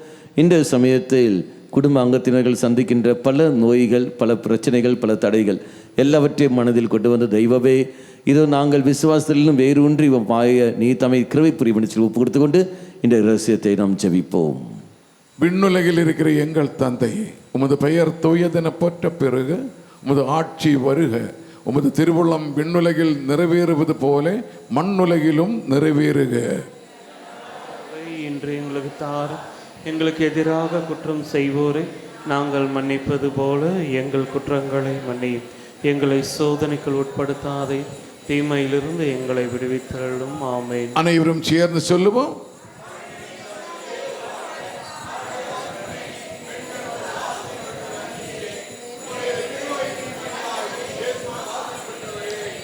இந்த சமயத்தில் குடும்ப அங்கத்தினர்கள் சந்திக்கின்ற பல நோய்கள், பல பிரச்சனைகள், பல தடைகள் எல்லாவற்றையும் மனதில் கொண்டு வந்து, தெய்வமே இதோ நாங்கள் விசுவாசத்திலும் வேரூன்றி பாய நீ தம்மை கிருபை புரிவனிச்சு ஒப்பு கொடுத்து கொண்டு இந்த ரகசியத்தை நாம் ஜெபிப்போம். விண்ணுலகில் இருக்கிற எங்கள் தந்தையே, உமது பெயர் தூயதென போற்ற பெருக, உமது ஆட்சி வருக, உமது திருவுள்ளம் விண்ணுலகில் நிறைவேறுவது போல மண்ணுலகிலும் நிறைவேறுக. இன்று எங்களுக்கு தாரும், எங்களுக்கு எதிராக குற்றம் செய்வோரை நாங்கள் மன்னிப்பது போல எங்கள் குற்றங்களை மன்னியும். எங்களை சோதனைக்குள் உட்படுத்தாதே, தீமையிலிருந்து எங்களை விடுவித்தருளும். ஆமென். அனைவரும் சேர்ந்து சொல்லுவோம்.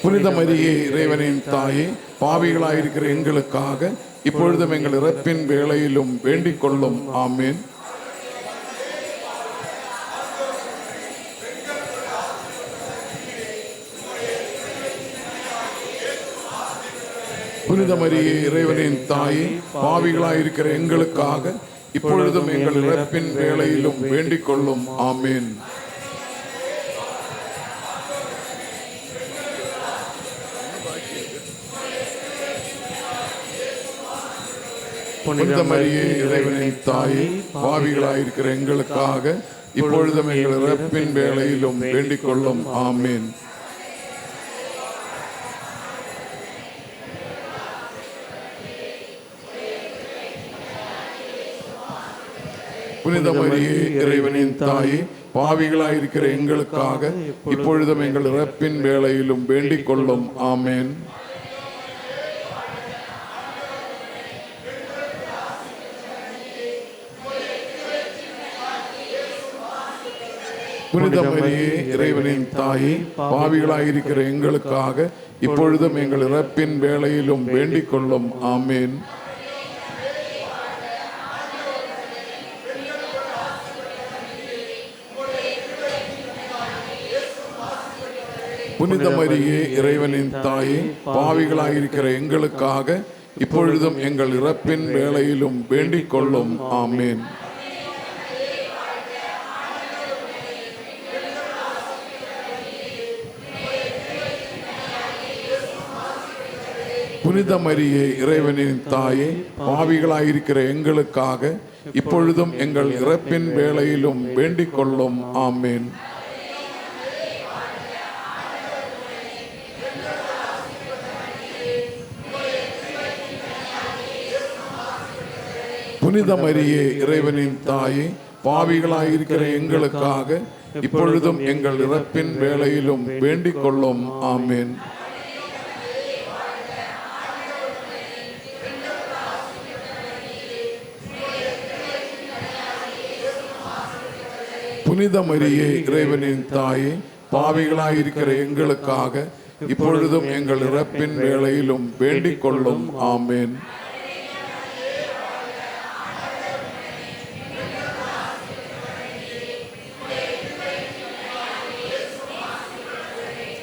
புனித மரியே, இறைவனின் தாயே, பாவிகளாயிருக்கிற எங்களுக்காக இப்பொழுதும் எங்கள் இறப்பின் வேளையிலும் வேண்டிக் கொள்ளும். ஆமேன். புனித மரியே, இறைவனின் தாயே, பாவிகளாயிருக்கிற எங்களுக்காக இப்பொழுதும் எங்கள் இறப்பின் வேளையிலும் வேண்டிக் கொள்ளும். ஆமேன். புனித மரியே, இறைவனின் தாயே, பாவிகளாயிருக்கிற எங்களுக்காக இப்பொழுதும் எங்கள் இறப்பின் வேளையிலும் வேண்டிக் கொள்ளும். ஆமேன். புனித மரியே இறைவனின் தாயே, பாவிகளாயிருக்கிற எங்களுக்காக இப்பொழுதும் எங்கள் இறப்பின் வேளையிலும் வேண்டிக் கொள்ளும். ஆமேன். புனித மரியே இறைவனின் தாயே, பாவிகளாயிருக்கிற எங்களுக்காக இப்பொழுதும் எங்கள் இறப்பின் வேளையிலும் வேண்டிக் கொள்ளும். ஆமேன். புனித மரியே இறைவனின் தாயே, பாவிகளாயிருக்கிற எங்களுக்காக இப்பொழுதும் எங்கள் இறப்பின் வேளையிலும் வேண்டிக் கொள்ளும். ஆமேன். புனித மரியே இறைவனின் தாயே, பாவிகளாயிருக்கிற எங்களுக்காக இப்பொழுதும் எங்கள் இறப்பின் வேளையிலும் வேண்டிக் கொள்ளும். ஆமேன். புனித மரியே இறைவனின் தாயே, பாவிகளாயிருக்கிற எங்களுக்காக இப்பொழுதும் எங்கள் இறப்பின் வேளையிலும் வேண்டிக் கொள்ளும். ஆமேன். புனித மரியே இறைவனின் தாயே, பாவிகளாயிருக்கிற எங்களுக்காக இப்பொழுதும் எங்கள் இறப்பின் வேளையிலும் வேண்டிக் கொள்ளும். ஆமேன்.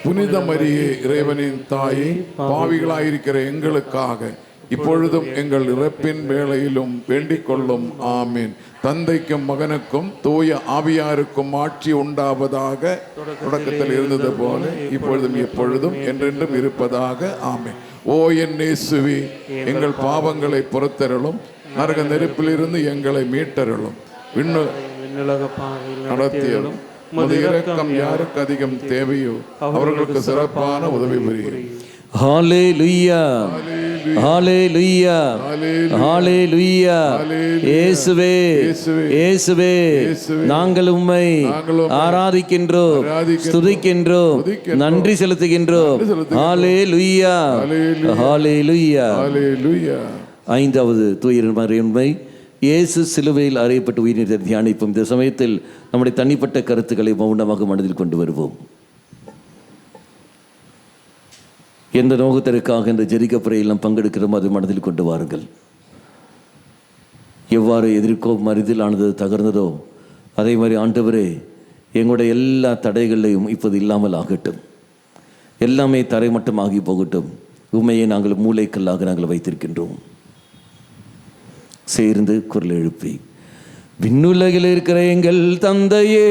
புனித மரியே இறைவனின் தாயே, பாவிகளாயிருக்கிற எங்களுக்காக இப்பொழுதும் எங்கள் இறப்பின் வேளையிலும் வேண்டிக் கொள்ளும். ஆமீன். தந்தைக்கும் மகனுக்கும் தூய ஆவியாருக்கும் ஆட்சி உண்டாவதாக, தொடக்கத்தில் இருந்தது போல இப்பொழுதும் எப்பொழுதும் என்றென்றும் இருப்பதாக. ஆமீன். ஓ என் இயேசுவே, எங்கள் பாவங்களை பொறுத்தருளும், நரக நெருப்பிலிருந்து எங்களை மீட்டருளும், விண்ணுலக பாதையில் நடத்தியலும் உமது இரக்கம் யாருக்கு அதிகம் தேவையோ அவர்களுக்கு சிறப்பான உதவி புரியும். ஹல்லேலூயா, ஹல்லேலூயா, ஹல்லேலூயா. இயேசுவே, இயேசுவே, நாங்கள் உம்மை ஆராதிக்கின்றோம், ஸ்துதிக்கின்றோம், நன்றி செலுத்துகின்றோம். ஹல்லேலூயா, ஹல்லேலூயா, ஹல்லேலூயா. ஐந்தாவது தூய மறையுண்மை, இயேசு சிலுவையில் அறையப்பட்டு உயிரிழந்த தியானிப்போம். இந்த சமயத்தில் நம்முடைய தனிப்பட்ட கருத்துக்களை மௌனமாக மனதில் கொண்டு வருவோம். எந்த நோக்கத்திற்காக இந்த ஜெரிக்கப்புறையெல்லாம் பங்கெடுக்கிறோமோ அது மனதில் கொண்டு வாருங்கள். எவ்வாறு எதிர்க்கோ மரிதில் ஆனது தகர்ந்ததோ அதே மாதிரி ஆண்டவரே, எங்களுடைய எல்லா தடைகளையும் இப்போது இல்லாமல் ஆகட்டும், எல்லாமே தரைமட்டமாகி போகட்டும். உண்மையை நாங்கள் மூளைக்கல்லாக நாங்கள் வைத்திருக்கின்றோம். சேர்ந்து குரல் எழுப்பி, விண்ணுலகில் இருக்கிற எங்கள் தந்தையே,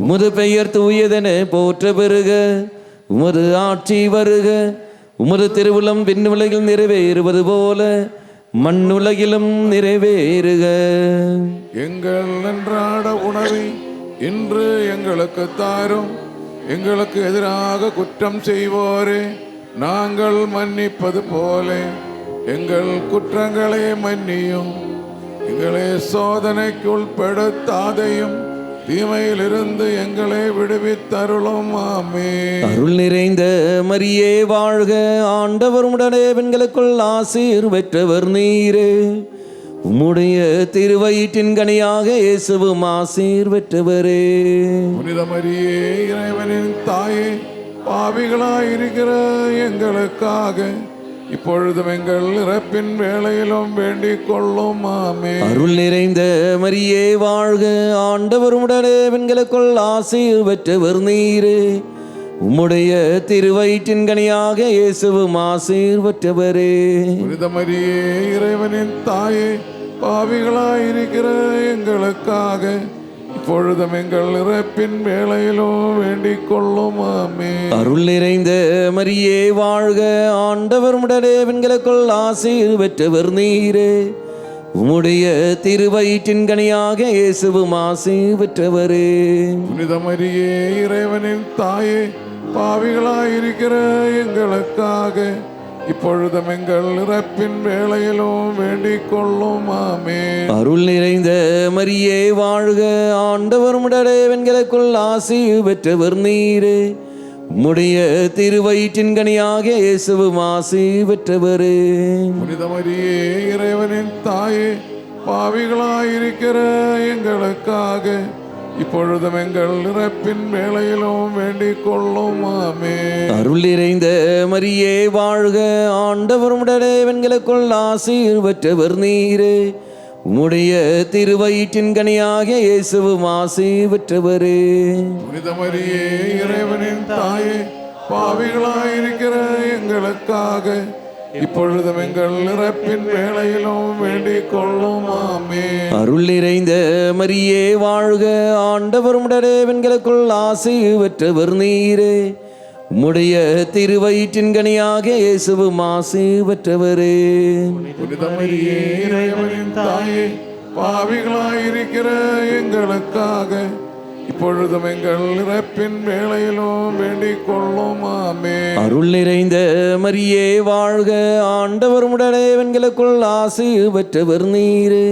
உமது பெயர் தூயதென போற்ற பெறுக, உமது ஆட்சி வருக, உமது திருவுளம் விண்ணுலகில் நிறைவேறுவது போல மண்ணுலகிலும் நிறைவேறுக. எங்கள் அன்றாட உணவை இன்று எங்களுக்கு தாரும், எங்களுக்கு எதிராக குற்றம் செய்வோரே நாங்கள் மன்னிப்பது போல எங்கள் குற்றங்களை மன்னியும், எங்களை சோதனைக்கு உட்படுத்தாதையும் தீமையிலிருந்து எங்களை விடுவித்தருளும். ஆமென். அருள் நிறைந்த மரியே வாழ்க, ஆண்டவர் உடனே பெண்களுக்குள் ஆசீர் பெற்றவர் நீரே, உம்முடைய திருவயிற்றின் கனியாக இயேசுவும் ஆசீர் பெற்றவரே. புனித மரியே இறைவனின் தாயே, பாவிகளாயிருக்கிற எங்களுக்காக இப்பொழுதும் எங்கள் இறப்பின் வேளையிலும் வேண்டிக் கொள்ளும். ஆமென். அருள் நிறைந்த மரியே வாழ்க, ஆண்டவர் உடனே பெண்களுக்குள் ஆசீர் பெற்றவர் நீரே, உம்முடைய திருவயிற்றின் கனியாக இயேசுவும் ஆசீர் பெற்றவரே. புனித மரியே இறைவனின் தாயே, பாவிகளாயிருக்கிற எங்களுக்காக இப்பொழுதும் எங்கள் இறப்பின் வேளையிலும் வேண்டிக் கொள்ளும். ஆமென். அருள் நிறைந்த மரியே வாழ்க, ஆண்டவர் உடனே பெண்களுக்குள் ஆசீர் பெற்றவர் நீரே, உம்முடைய திருவயிற்றின் கனியாக இயேசுவும் ஆசீர் பெற்றவரே. புனித மரியே இறைவனின் தாயே, பாவிகளாயிருக்கிற எங்களுக்காக இப்பொழுதும் எங்கள் இறப்பின் வேளையிலும் வேண்டிக் கொள்ளும். ஆமென். அருள் நிறைந்த மரியே வாழ்க, ஆண்டவர் உம்முடனே பெண்களுக்குள் ஆசி பெற்றவர் நீரே. உம்முடைய திருவயிற்றின் கனியாக இயேசுவும் ஆசி பெற்றவரே. புனித மரியே, இறைவனின் தாயே, பாவிகளாயிருக்கிற எங்களுக்காக இப்பொழுதும் எங்கள் இறப்பின் வேளையிலும் வேண்டிக் கொள்ளும். ஆமென். அருள் நிறைந்த மரியே வாழ்க, ஆண்டவர் உம்முடனே பெண்களுக்குள் ஆசி பெற்றவர் நீரே. உம்முடைய திருவயிற்றின் கனியாக இயேசுவும் ஆசி பெற்றவரே. புனித மரியே, இறைவனின் தாயே, பாவிகளாயிருக்கிற எங்களுக்காக இப்பொழுதும் எங்கள் இறப்பின் வேளையிலும் வேண்டிக் கொள்ளும். ஆமென். அருள் நிறைந்த மரியே வாழ்க, ஆண்டவர் உம்முடனே பெண்களுக்குள் ஆசி பெற்றவர் நீரே. உம்முடைய திருவயிற்றின் கனியாக இயேசுவும் ஆசி பெற்றவரே. புனித மரியே, இறைவனின் தாயே, பாவிகளாயிருக்கிற எங்களுக்காக இப்பொழுதும் எங்கள் இறப்பின் வேளையிலும் வேண்டிக் கொள்ளும். ஆமென். அருள் நிறைந்த மரியே வாழ்க, ஆண்டவர் உம்முடனே பெண்களுக்குள் ஆசி பெற்றவர் நீரே.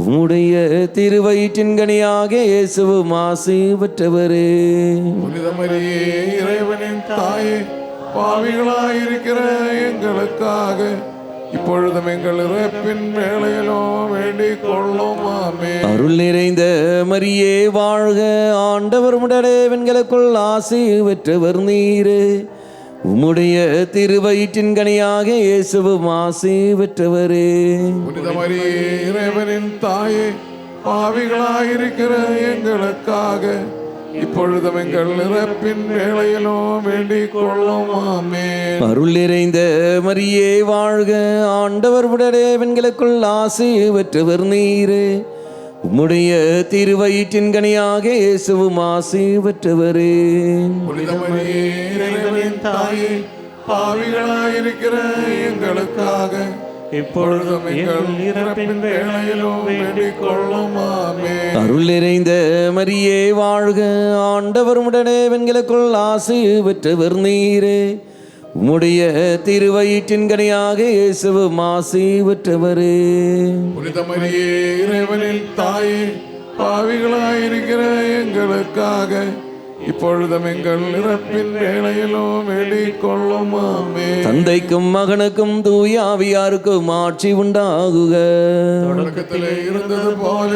உம்முடைய திருவயிற்றின் கனியாக இயேசுவும் ஆசி பெற்றவரே. புனித மரியே, இறைவனின் தாயே, பாவிகளாயிருக்கிற எங்களுக்காக இப்பொழுதும் எங்கள் இறப்பின் வேளையிலும் வேண்டிக் கொள்ளும். ஆமென். அருள் நிறைந்த மரியே வாழ்க, ஆண்டவர் உம்முடனே பெண்களுக்குள் ஆசி பெற்றவர் நீரே. உம்முடைய திருவயிற்றின் கனியாக இயேசுவும் ஆசி பெற்றவரே. புனித மரியே, இறைவனின் தாயே, பாவிகளாயிருக்கிற எங்களுக்காக இப்பொழுதும் எங்கள் இறப்பின் வேளையிலும் வேண்டிக் கொள்ளும். ஆமென். அருள் நிறைந்த மரியே வாழ்க, ஆண்டவர் உம்முடனே பெண்களுக்குள் ஆசி பெற்றவர் நீரே. உம்முடைய திருவயிற்றின் கனியாக இயேசுவும் ஆசி பெற்றவரே. புனித மரியே, இறைவனின் தாயே, பாவிகளாயிருக்கிற எங்களுக்காக இப்பொழுதும் எங்கள் இறப்பின் வேளையிலும் வேண்டிக் கொள்ளும். ஆமென். அருள் நிறைந்த மரியே வாழ்க, ஆண்டவர் உம்முடனே பெண்களுக்குள் ஆசி பெற்றவர் நீரே. உம்முடைய திருவயிற்றின் கனியாக இயேசுவும் ஆசி பெற்றவரே. புனித மரியே, இறைவனின் தாயே, பாவிகளாயிருக்கிற எங்களுக்காக இப்பொழுதும் எங்கள் இறப்பின் வேளையிலும் வேண்டிக் கொள்ளும். ஆமென். தந்தைக்கும் மகனுக்கும் தூய ஆவியாருக்கும் ஆட்சி உண்டாகுக. தொடக்கத்திலே இருந்தது போல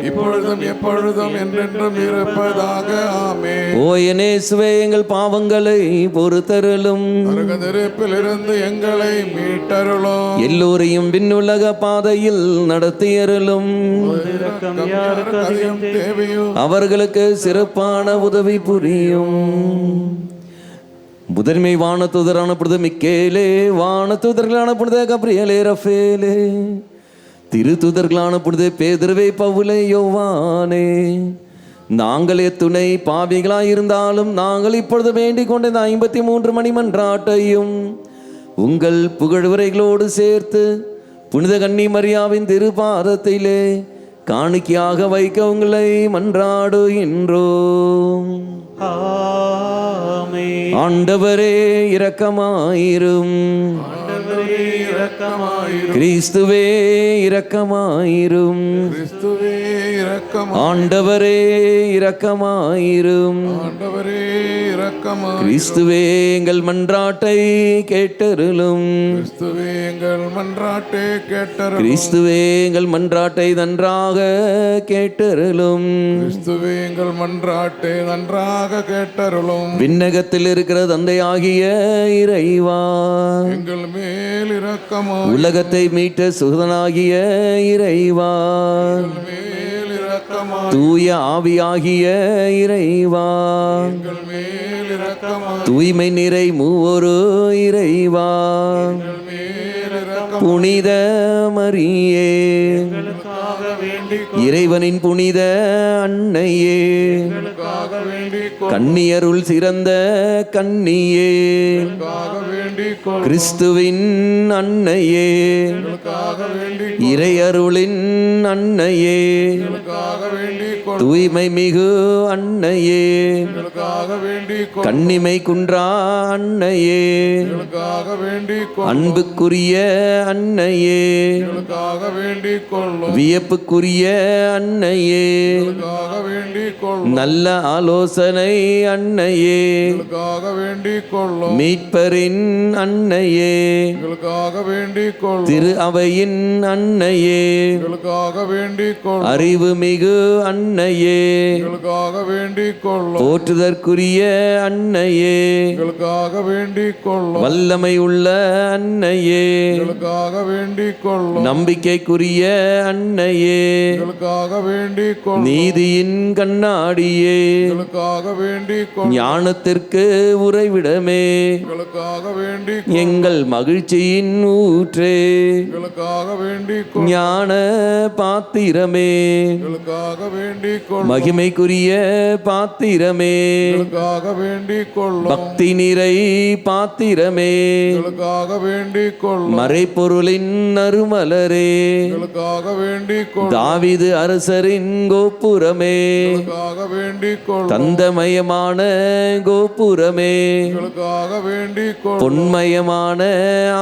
இப்பொழுதும் எப்பொழுதும் என்றென்றும் இருப்பதாக. ஆமென். ஓ என் இயேசுவே, எங்கள் பாவங்களை பொறுத்தருளும். நரகநெருப்பிலிருந்து எங்களை மீட்டருளும். எல்லோரையும் விண்ணுலக பாதையில் நடத்தியருளும். இரக்கம் யாருக்கு அதிகம் தேவையோ அவர்களுக்கு சிறப்பான உதவி புரியும். முதன்மை வானதூதரான புனித மிக்கேலே, வானதூதர்களான புனித கப்ரியேலே, ரஃபேலே, திருத்தூதர்களான புனித பேதுருவே, பவுலே, யோவானே, நாங்கள் எத்துணை பாவிகளாயிருந்தாலும் நாங்கள் இப்பொழுது வேண்டிக் கொண்ட இந்த 53 மணி மன்றாட்டையும் உங்கள் புகழ்வுரைகளோடு சேர்த்து புனித கன்னி மரியாவின் திருப்பாதத்திலே காணிக்கையாக வைக்க உங்களை மன்றாடுகின்றோம். ஆமென். ஆண்டவரே இரக்கமாயிரும். ஆண்டவரே இரக்கமாயிரும். கிறிஸ்துவே இரக்கமாயிரும். கிறிஸ்துவே இரக்கமாயிரும். ஆண்டவரே இரக்கமாயிரும். ஆண்டவரே இரக்கமாயிரும். கிறிஸ்துவே எங்கள் மன்றாட்டை கேட்டருளும். கிறிஸ்துவே எங்கள் மன்றாட்டை கேட்டருளும். கிறிஸ்துவே எங்கள் மன்றாட்டை நன்றாக கேட்டருளும். கிறிஸ்துவே எங்கள் மன்றாட்டை நன்றாக கேட்டருளும். விண்ணகத்தில் இருக்கிற தந்தையாகிய இறைவா, எங்கள் மேல் இரக்கமாய். உலகத்தை மீட்ட சுகதனாகிய இறைவா, மேல் இரக்கமாய். தூய ஆவியாகிய இறைவா, எங்கள் மேல் இரக்கமாய். தூய்மை நிறை மூவொரு இறைவா, எங்கள் மேல் இரக்கமாய். புனித மரியே, எங்களுக்காக வேண்டிக் இறைவனின் புனித அன்னையே, கொள்ளுக்காக வேண்டிக் கன்னியருள் சிறந்த கன்னியே, கொள்ளுக்காக வேண்டிக் கொள். கிறிஸ்துவின் அன்னையே, எங்களுக்காக வேண்டிக் இறையருளின் அன்னையே, கொள்ளுக்காக எங்களுக்காக வேண்டிக் கொள்ளும். தூய்மை மிகு அன்னையே, எங்களுக்காக வேண்டிக் கொள்ளும். கண்ணிமை குன்றா அன்னையே, எங்களுக்காக வேண்டிக் கொள்ளும். அன்புக்குரிய அன்னையே, எங்களுக்காக வேண்டிக் கொள்ளும். வியப்புக்குரிய அன்னையே, எங்களுக்காக வேண்டிக் கொள்ளும். நல்ல ஆலோசனை அன்னையே, எங்களுக்காக வேண்டிக் கொள்ளும். மீட்பரின் அன்னையே, எங்களுக்காக வேண்டிக் கொள்ளும். திரு அவையின் அன்னையே, எங்களுக்காக வேண்டிக் கொள்ளும். அறிவு மிகு அன்னையே, எங்களுக்காக வேண்டிக் கொள்ளும். போற்றுதற்குரிய அன்னையே, எங்களுக்காக வேண்டிக் கொள்ளும். வல்லமை உள்ள அன்னையே, எங்களுக்காக வேண்டிக் கொள்ளும். நம்பிக்கைக்குரிய அன்னையே, எங்களுக்காக வேண்டிக் கொள்ளும். நீதியின் கண்ணாடியே, எங்களுக்காக வேண்டிக் கொள்ளும். ஞானத்திற்கு உறைவிடமே, எங்களுக்காக வேண்டிக் கொள்ளும். எங்கள் மகிழ்ச்சியின் ஊற்றே, எங்களுக்காக வேண்டிக் கொள்ளும். ஞான பாத்திரமே, எங்களுக்காக வேண்டிக் கொள்ளும். மகிமைக்குரிய பாத்திரமே, எங்களுக்காக வேண்டிக் கொள்ளும். பக்தி நிறை பாத்திரமே, எங்களுக்காக வேண்டிக் கொள்ளும். மறைப்பொருளின் அருமலரே, எங்களுக்காக வேண்டிக் கொள்ளும். தாவீது அரசரின் கோபுரமே, எங்களுக்காக வேண்டிக் கொள்ளும். தந்தமயமான கோபுரமே, எங்களுக்காக வேண்டிக் கொள்ளும். பொன்மயமான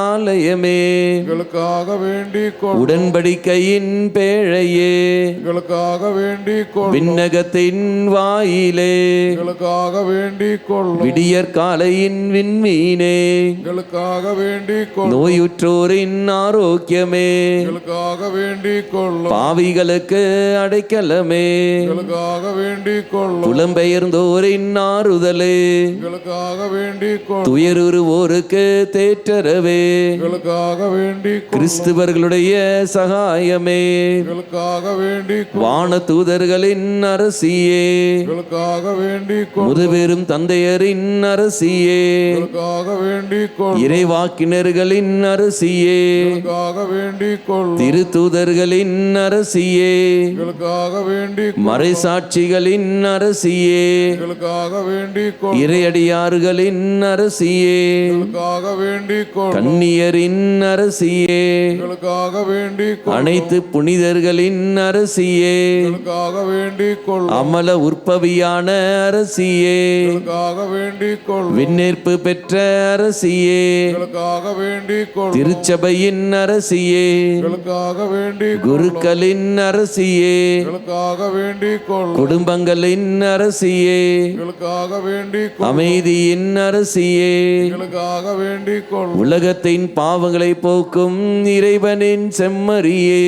ஆலயமே, எங்களுக்காக வேண்டிக் கொள்ளும். உடன்படிக்கையின் பேழையே, எங்களுக்காக வேண்டிக் கொள்ளும். விண்ணகத்தின் வாயிலே, எங்களுக்காக வேண்டிக் கொள்ளும். விடியற்காலையின் விண்மீனே, எங்களுக்காக வேண்டிக் கொள்ளும். நோயுற்றோரின் ஆரோக்கியமே, எங்களுக்காக வேண்டிக் கொள்ளும். பாவிகளுக்கு அடைக்கலமே, எங்களுக்காக வேண்டிக் கொள்ளும். புலம்பெயர்ந்தோரின் ஆறுதலே, எங்களுக்காக வேண்டிக் கொள்ளும். துயருவோருக்கு தேற்றரவே, எங்களுக்காக வேண்டிக் கொள்ளும். கிறிஸ்துவர்களுடைய சகாயமே, எங்களுக்காக வேண்டிக் கொள்ளும். வான தூதர்களின் அரசியே, எங்களுக்காக வேண்டிக் கொள்ளும். முதுபெரும் தந்தையரின் அரசியே, எங்களுக்காக வேண்டிக் கொள்ளும். இறைவாக்கினர்களின் அரசியே, எங்களுக்காக வேண்டிக் கொள்ளும். திருத்தூதர்களின் அரசியே, எங்களுக்காக வேண்டிக் கொள்ளும். மறைசாட்சிகளின் அரசியே, எங்களுக்காக வேண்டிக் கொள்ளும். இறையடியார்களின் அரசியே, எங்களுக்காக வேண்டிக் கொள்ளும். கன்னியரின் அரசியே, எங்களுக்காக வேண்டிக் கொள்ளும். அனைத்து புனிதர்களின் அரசியே, எங்களுக்காக வேண்டிக் கொள்ளும். அமல உற்பவியான அரசியே, எங்களுக்காக வேண்டிக் கொள்ளும். விண்ணேற்பு பெற்ற அரசியே, எங்களுக்காக வேண்டிக் கொள்ளும். திருச்சபையின் அரசியே, எங்களுக்காக வேண்டிக் கொள்ளும். குருக்களின் அரசியே, எங்களுக்காக வேண்டிக் கொள்ளும். குடும்பங்களின் அரசியே, எங்களுக்காக வேண்டிக் கொள்ளும். அமைதியின் அரசியே, எங்களுக்காக வேண்டிக் கொள்ளும். உலகத்தின் பாவங்களை போக்கும் இறைவனின் செம்மறியே,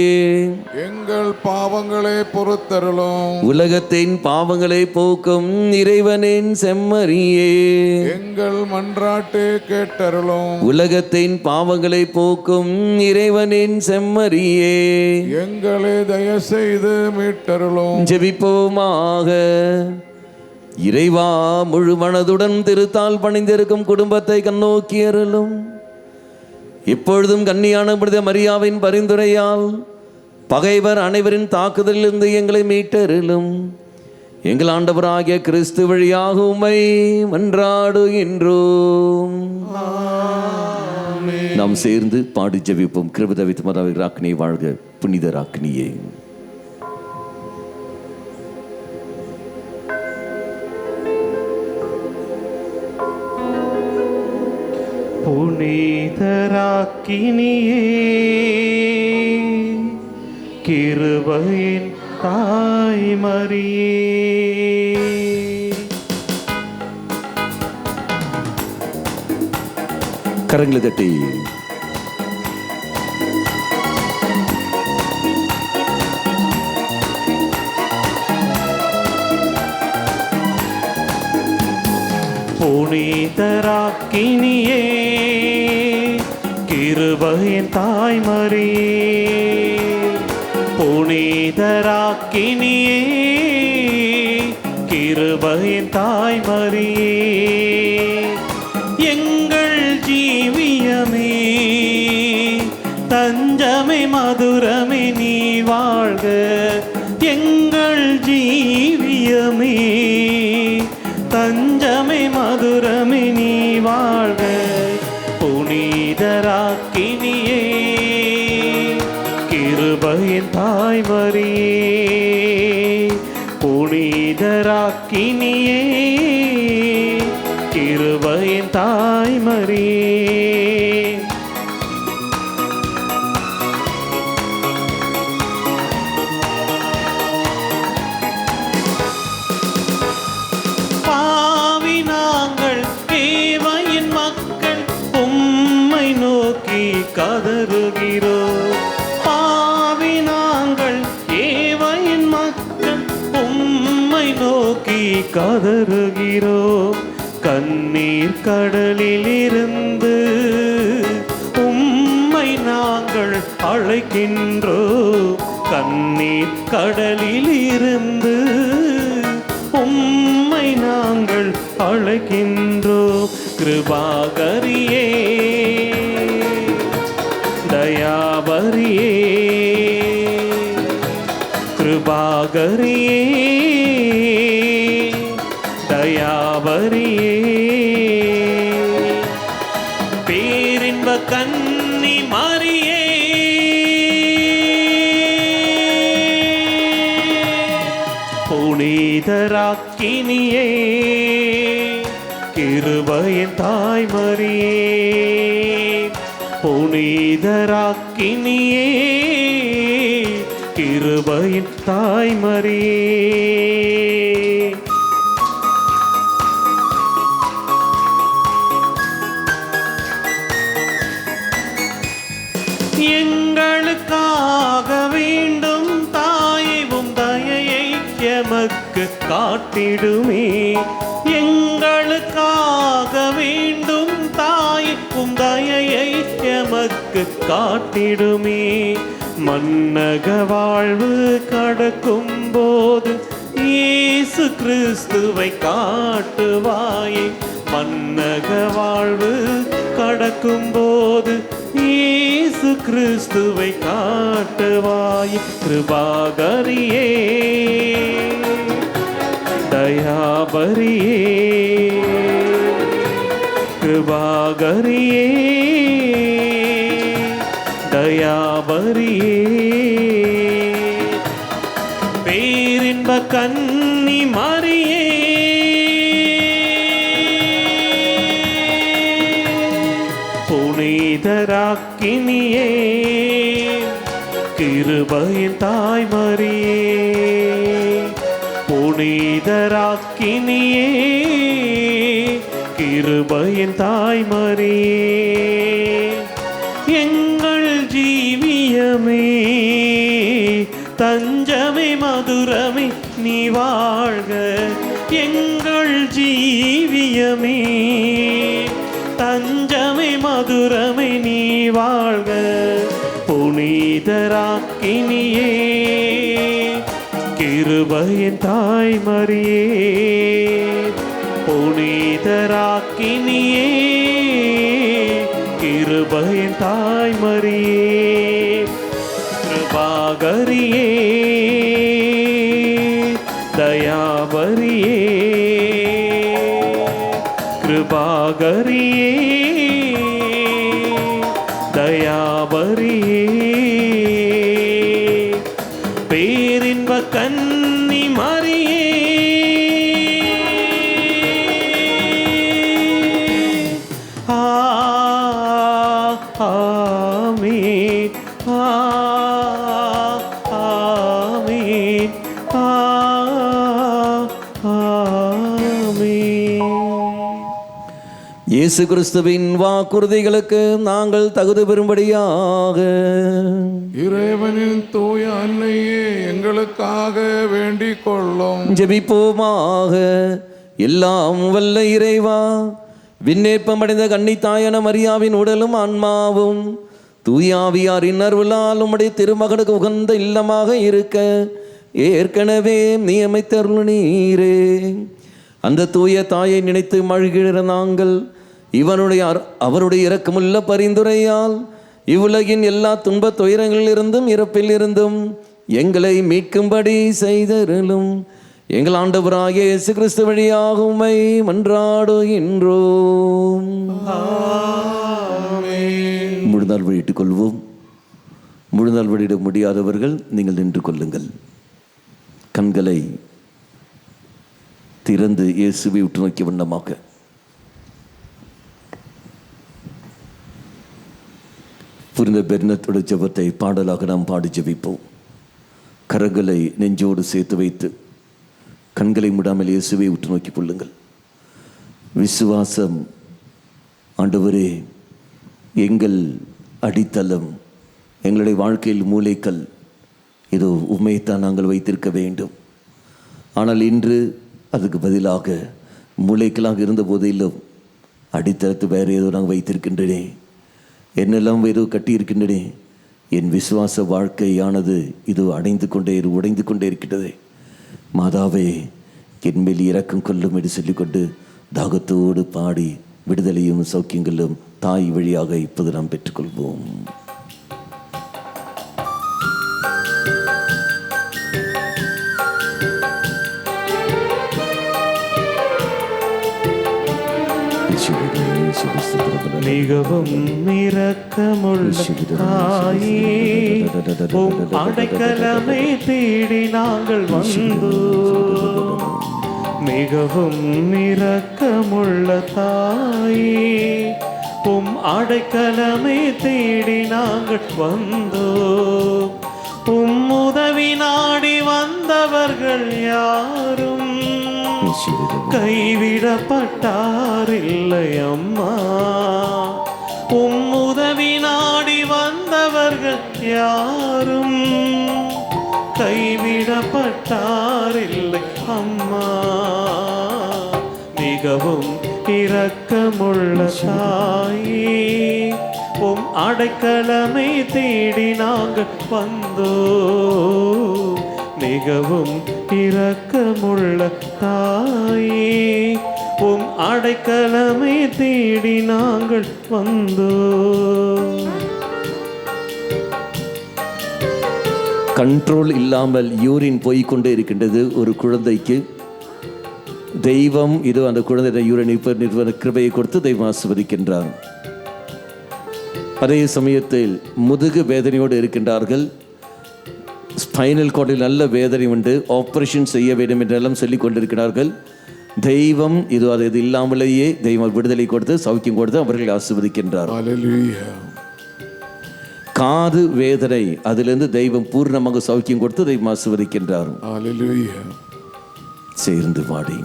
எங்கள் பாவங்களை பொறுத்தருளும். உலகத்தின் பாவங்களை போக்கும் இறைவனின் செம்மறியே, எங்கள் மன்றாட்டை கேட்டருளும். உலகத்தின் பாவங்களை போக்கும் இறைவனின் செம்மறியே, எங்களை தயவு செய்து மீட்டருளும். ஜெபிப்போமாக. இறைவா, முழு மனதுடன் திருத்தால் பணிந்திருக்கும் குடும்பத்தை கண்ணோக்கி அருளும். இப்பொழுதும் கன்னியான புனித மரியாவின் பரிந்துரையால் பகைவர் அனைவரின் தாக்குதலிலிருந்து எங்களை மீட்டருளும். எங்கள் ஆண்டவராகிய கிறிஸ்து வழியாக உம்மை மன்றாடுகின்றோம். நாம் சேர்ந்து பாடி ஜெபிப்போம். கிருபதவித் மதாவி ராக்கினி வாழ்க, புனித ராக்கினியே. புனிதராக்கினியே, கிருபையின் தாய்மரியே, கரங்களை தட்டி புனிதராக்கினியே, கிருபையின் தாய்மரியே, புனிதராக்கினியே, கிருபையின் தாய்மரியே, எங்கள் ஜீவியமே, தஞ்சமே மதுரமே நீ வாழ்க. எங்கள் ஜீவியமே, தஞ்சமே மதுரமே நீ வாழ்க. கிருபையின் தாய்மரியே புனிதராக்கினியே கிருபையின் தாய்மரியே பாவி நாங்கள் தேவையின் மக்கள் உம்மை நோக்கி கதறுகிறோம். பாவி நாங்கள் ஏவையின் மக்கள் உம்மை நோக்கி கதறுகிறோம். கண்ணீர் கடலில் இருந்து உம்மை நாங்கள் அழைக்கின்றோம். கண்ணீர் கடலில் இருந்து உம்மை நாங்கள் அழைக்கின்றோம். கிருபாகரியே தயாபரியே கிருபாகரியே தயாபரியே பேரின்ப கன்னி மரியே புனிதராக்கினியே கிருபையின் தாய்மரியே புனிதராக்கினியே கிருபையின் தாய்மரியே எங்களுக்காக வேண்டும் தாயை உம் தயையை எமக்கு காட்டிடுமே. எங்களுக்காக வேண்டும் தாய் உம் தயையை எமக்கு காட்டிடுமே. மன்னக வாழ்வு கடக்கும் போது இயேசு கிறிஸ்துவை காட்டுவாயே. மன்னக வாழ்வு கடக்கும் போது இயேசு கிறிஸ்துவை காட்டுவாய். கிருபாகரியே தயாபரியே கிருபாகரியே தயாபரியே பேரின்ப கன்னி மரியே புனிதராக்கினியே கிருபையின் தாய்மரியே புனிதராக்கினியே கிருபையின் தாய்மரியே எங்கள் ஜீவியமே தஞ்சமே மதுரமே நீ வாழ்க. எங்கள் ஜீவியமே தஞ்சமே மதுரமே நீ வாழ்க. புனிதராக்கினியே கிருபையின் தாய்மரியே புனிதராக்கினியே கிருபையின் தாய்மரியே கிருபாகரியே தயாபரியே கிருபாகரியே தயாபரியே பேரின்ப கன்னி மரியே ஆமீன் ஆமீன் ஆமீன். இயேசு கிறிஸ்துவின் வாக்குறுதிகளுக்கு நாங்கள் தகுதி பெறும்படியாக இறைவனின் தூய அன்னையே எங்களுக்காக வேண்டிக் கொள்ளும். ஜெபிப்போமாக. எல்லாம் வல்ல இறைவா, விண்ணேற்பமடைந்த கன்னித்தாயான மரியாவின் உடலும் ஆன்மாவும் தூயாவியாரின் அருளால் உம்முடைய திருமகனுக்கு உகந்த இல்லமாக இருக்க ஏற்கனவே நியமித்தருளீரே. அந்த தூய தாயை நினைத்து மகிழ்கிற நாங்கள் அவருடைய இரக்கமுள்ள பரிந்துரையால் இவ்வுலகின் எல்லா துன்பத் துயரங்களிலிருந்தும் இறப்பில் இருந்தும் எங்களை மீட்கும்படி செய்தருளும். எங்கள் ஆண்டவராகிய இயேசு கிறிஸ்து வழியாக உம்மை மன்றாடுகின்றோம். முழுநாள் வழியிட்டுக் கொள்வோம். முழுநாள் வழியிட முடியாதவர்கள் நீங்கள் நின்று கொள்ளுங்கள். கண்களை திறந்து இயேசுவை உற்று நோக்கிய வண்ணமாக புரிந்த பெர்னத்தோட ஜெபத்தை பாடலாக நாம் பாடி ஜெபிப்போம். கரங்களை நெஞ்சோடு சேர்த்து வைத்து கண்களை மூடாமல் இயேசுவை உற்று நோக்கி கொள்ளுங்கள். விசுவாசம், ஆண்டவரே எங்கள் அடித்தளம், எங்களுடைய வாழ்க்கையில் மூலைக்கல், இதோ உண்மையைத்தான் நாங்கள் வைத்திருக்க வேண்டும். ஆனால் இன்று அதுக்கு பதிலாக மூளைக்கலாக இருந்த போதிலும் அடித்தளத்து வேறு ஏதோ நாங்கள் வைத்திருக்கின்றனே, என்னெல்லாம் ஏதோ கட்டியிருக்கின்றனே. என் விசுவாச வாழ்க்கையானது இது உடைந்து கொண்டே இருக்கின்றதே. மாதாவே என்மேல் இரக்கம் கொள்ளும் என்று சொல்லிக்கொண்டு தாகத்தோடு பாடி விடுதலையும் சௌக்கியங்களும் தாய் வழியாக இப்போது நாம் பெற்றுக்கொள்வோம். மிகவும் இரக்கமுள்ள தாயே, உம் அடைக்கலமை தேடி நாங்கள் வந்தோம். மிகவும் இரக்கமுள்ள தாயே, உம் அடைக்கலமை தேடி நாங்கள் வந்தோம். உம் உதவி நாடி வந்தவர்கள் யாரும் கைவிடப்பட்டாரில்லை அம்மா. உம் உதவி நாடி வந்தவர்கள் யாரும் கைவிடப்பட்டாரில்லை அம்மா. மிகவும் இரக்கமுள்ள தாயே, உம் அடைக்கலமை தேடி நாங்கள் வந்தோம். மிகவும் இரக்கமுள்ள தாயே, உம் அடைக்கலமை தேடி நாங்கள் வந்தோம். கண்ட்ரோல் இல்லாமல் யூரின் போய்கொண்டே இருக்கின்றது ஒரு குழந்தைக்கு. தெய்வம் இது அந்த குழந்தை யூரின் நிறுவன கிருபையை கொடுத்து தெய்வம் ஆசீர்வதிக்கின்றார். அதே சமயத்தில் முதுகு வேதனையோடு இருக்கின்றார்கள். ஸ்பைனல் கார்டில் நல்ல வேதனை உண்டு, ஆப்ரேஷன் செய்ய வேண்டும் என்றெல்லாம் சொல்லிக் கொண்டிருக்கிறார்கள். தெய்வம் இது அது இல்லாமலேயே தெய்வம் விடுதலை கொடுத்து சௌக்கியம் கொடுத்து அவர்களை ஆசீர்வதிக்கின்றார். காது வேதனை, அதிலிருந்து தெய்வம் பூர்ணமாக சௌக்கியம் கொடுத்து தெய்வம் ஆசீர்வதிக்கின்றார். சேர்ந்து பாடி.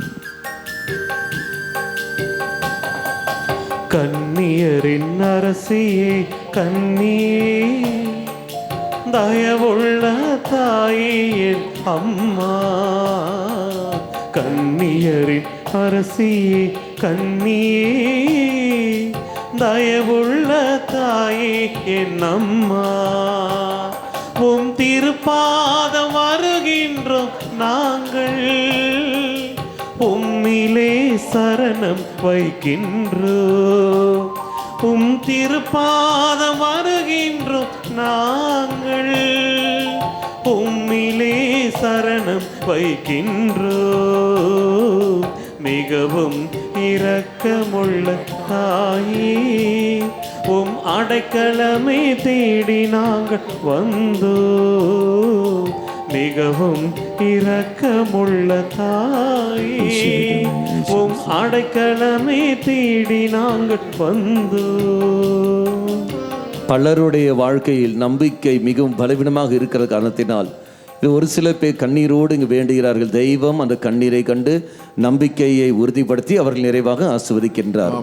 கன்னியரின் அரசியே கன்னியே, தயவுள்ள தாயே என் அம்மா. கன்னியரின் அரசியே கன்னியே, தயவுள்ள தாயே என் அம்மா. உம் திருப்பாதம் வருகின்றோம் நாங்கள், உம்மிலே சரணம் வைக்கின்றோம். உம் திருப்பாதம் வருகின்றோம் நாங்கள், உம்மிலே சரணம் வைக்கின்றோம். மிகவும் இரக்கமுள்ள தாயே, உம் அடைக்கலமை தேடி நாங்கள் வந்தோம். மிகவும் இரக்கமுள்ள தாயே, உம் அடைக்கலமை தேடி நாங்கள் வந்தோம். பலருடைய வாழ்க்கையில் நம்பிக்கை மிகவும் பலவீனமாக இருக்கிற காரணத்தினால் ஒரு சில பேர் கண்ணீரோடு இங்கு வேண்டுகிறார்கள். தெய்வம் அந்த கண்ணீரை கண்டு நம்பிக்கையை உறுதிப்படுத்தி அவர்கள் நிறைவாக ஆசீர்வதிக்கின்றார்.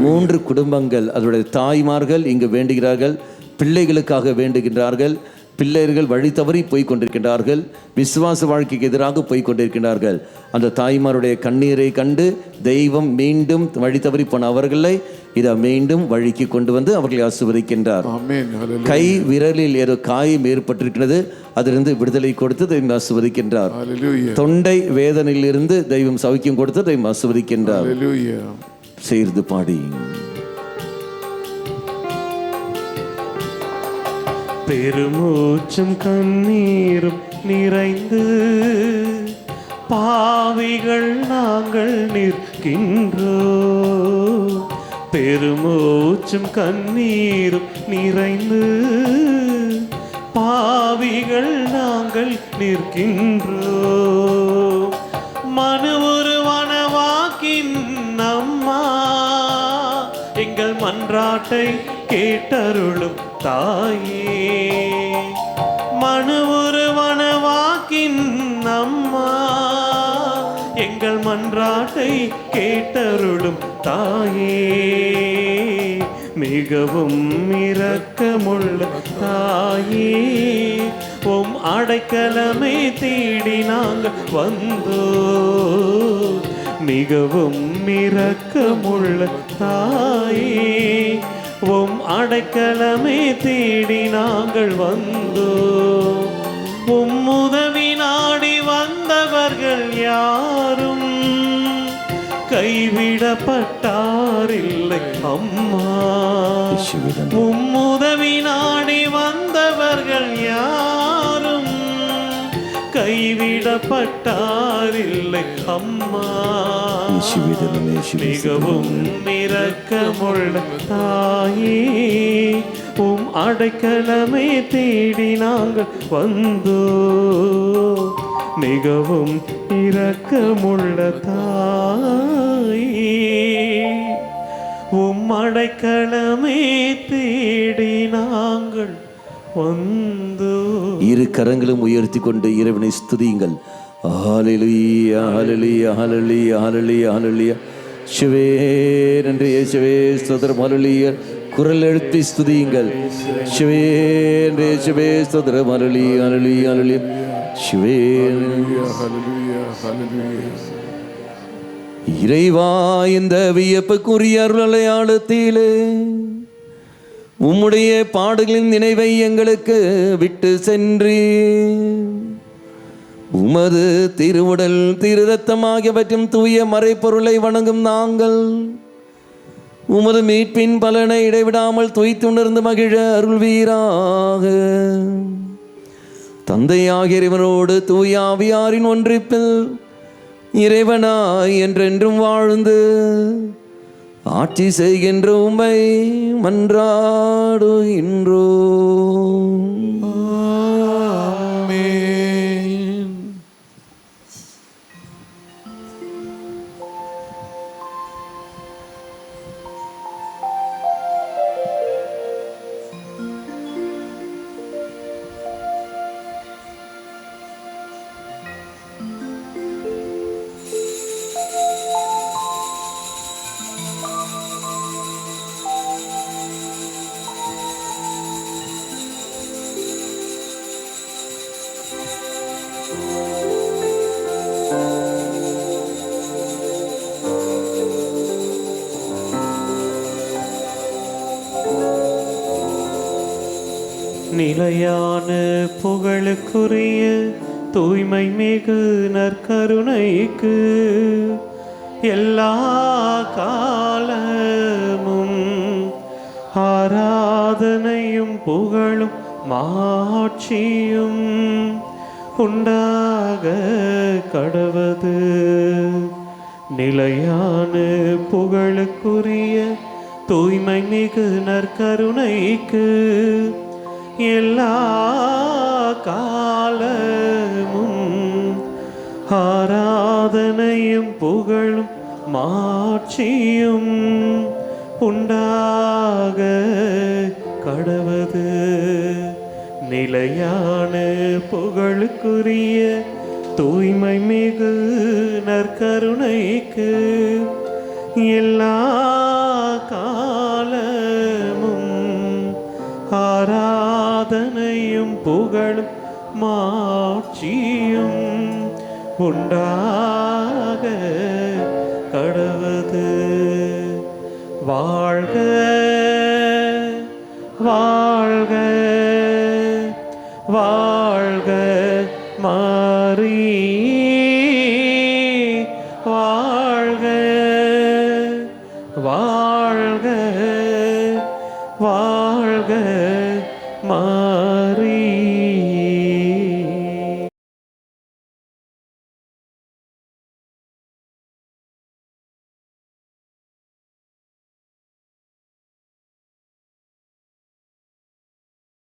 3 குடும்பங்கள், அதனுடைய தாய்மார்கள் இங்கு வேண்டுகிறார்கள், பிள்ளைகளுக்காக வேண்டுகின்றார்கள். பிள்ளைகள் வழி தவறி போய் கொண்டிருக்கின்றார்கள், விசுவாச வாழ்க்கைக்கு எதிராக போய் கொண்டிருக்கின்றார்கள். அந்த தாய்மாருடைய கண்ணீரை கண்டு தெய்வம் மீண்டும் வழி தவறி போன அவர்களை இதை மீண்டும் வழிக்கு கொண்டு வந்து அவர்களை ஆசீர்வதிக்கின்றார். கை விரலில் ஏதோ காயம் ஏற்பட்டிருக்கிறது, அதிலிருந்து விடுதலை கொடுத்து தெய்வம் ஆசீர்வதிக்கின்றார். தொண்டை வேதனையிலிருந்து தெய்வம் சௌக்கியம் கொடுத்து தெய்வம் ஆசீர்வதிக்கின்றார். சேர்ந்து பாடி. பெருமூச்சும் கண்ணீரும் நிறைந்து பாவிகள் நாங்கள் நிற்கின்றோம். பெருமூச்சும் கண்ணீரும் நிறைந்து பாவிகள் நாங்கள் நிற்கின்றோம். மனு மன்றாட்டை கேட்டருளும் தாயே, மனு உருவனவாக்கின் அம்மா, எங்கள் மன்றாட்டை கேட்டருளும் தாயே, மிகவும் இரக்கமுள்ள தாயே, உம் அடைக்கலமே தேடி நாங்கள் வந்தோ, மிகவும் இரக்கமுள்ள தாயே, உம் அடைக்கலமே தேடி நாங்கள் வந்தோ, உம் உதவி நாடி வந்தவர்கள் யாரும் கைவிடப்பட்டாரில்லை அம்மா, உம் உதவி நாடி வந்தவர்கள் யாரும் கைவிடப்பட்டாரில்லை அம்மா, மிகவும் இரக்கமுள்ள தாயே, உம் அடைக்கலமே தேடி நாங்கள் வந்தோ, மிகவும் இரக்கமுள்ள தாயே, உம் அடைக்கலமே தேடி நாங்கள் வந்தோ. இரு கரங்களும் உயர்த்தி கொண்டு இறைவனை ஸ்துதியுங்கள். ஹல்லேலூயா ஹல்லேலூயா ஹல்லேலூயா ஹல்லேலூயா ஹல்லேலூயா. சிவே நன்றி இயேசுவே ஸ்தோத்திரம். ஹல்லேலூயா. குரல் எழுப்பி ஸ்துதியுங்கள். சிவே நன்றி இயேசுவே ஸ்தோத்திரம். ஹல்லேலூயா ஹல்லேலூயா ஹல்லேலூயா. சிவே ஹல்லேலூயா ஹல்லேலூயா. இறைவா, இந்த வியப்புக்குரிய அருளடையாளத்திலே உம்முடைய பாடுகளின் நினைவை எங்களுக்கு விட்டு சென்றி உமது திருவுடல் திரு ரத்தமாகியவற்றும் தூய மறைப்பொருளை வணங்கும் நாங்கள் உமது மீட்பின் பலனை இடைவிடாமல் துய்த்துணர்ந்து மகிழ அருள்வீராக. தந்தையாகிய இறைவனோடு தூய ஆவியாரின் ஒன்றிப்பில் இறைவனாய் என்றென்றும் வாழ்ந்து ஆட்சி செய்கின்ற உம்மை மன்றாடுகின்றோம். ஆமென். நிலையான புகழுக்குரிய தூய்மை மிகு நற்கருணைக்கு எல்லா காலமும் ஆராதனையும் புகழும் மாட்சியும் உண்டாக கடவது. நிலையான புகழுக்குரிய தூய்மை மிகு நற்கருணைக்கு எல்லா காலமும் ஆராதனையும் புகழும் மாட்சியும் உண்டாக கடவது. நிலையான புகழுக்குரிய தூய்மை மிகு நற்கருணைக்கு எல்லா காலமும் ஆராதனையும் புகழும் மாட்சியும் உண்டாக கடவது. வாழ்க வாழ்க வாழ்க மாறி வாழ்க வாழ்க வாழ்க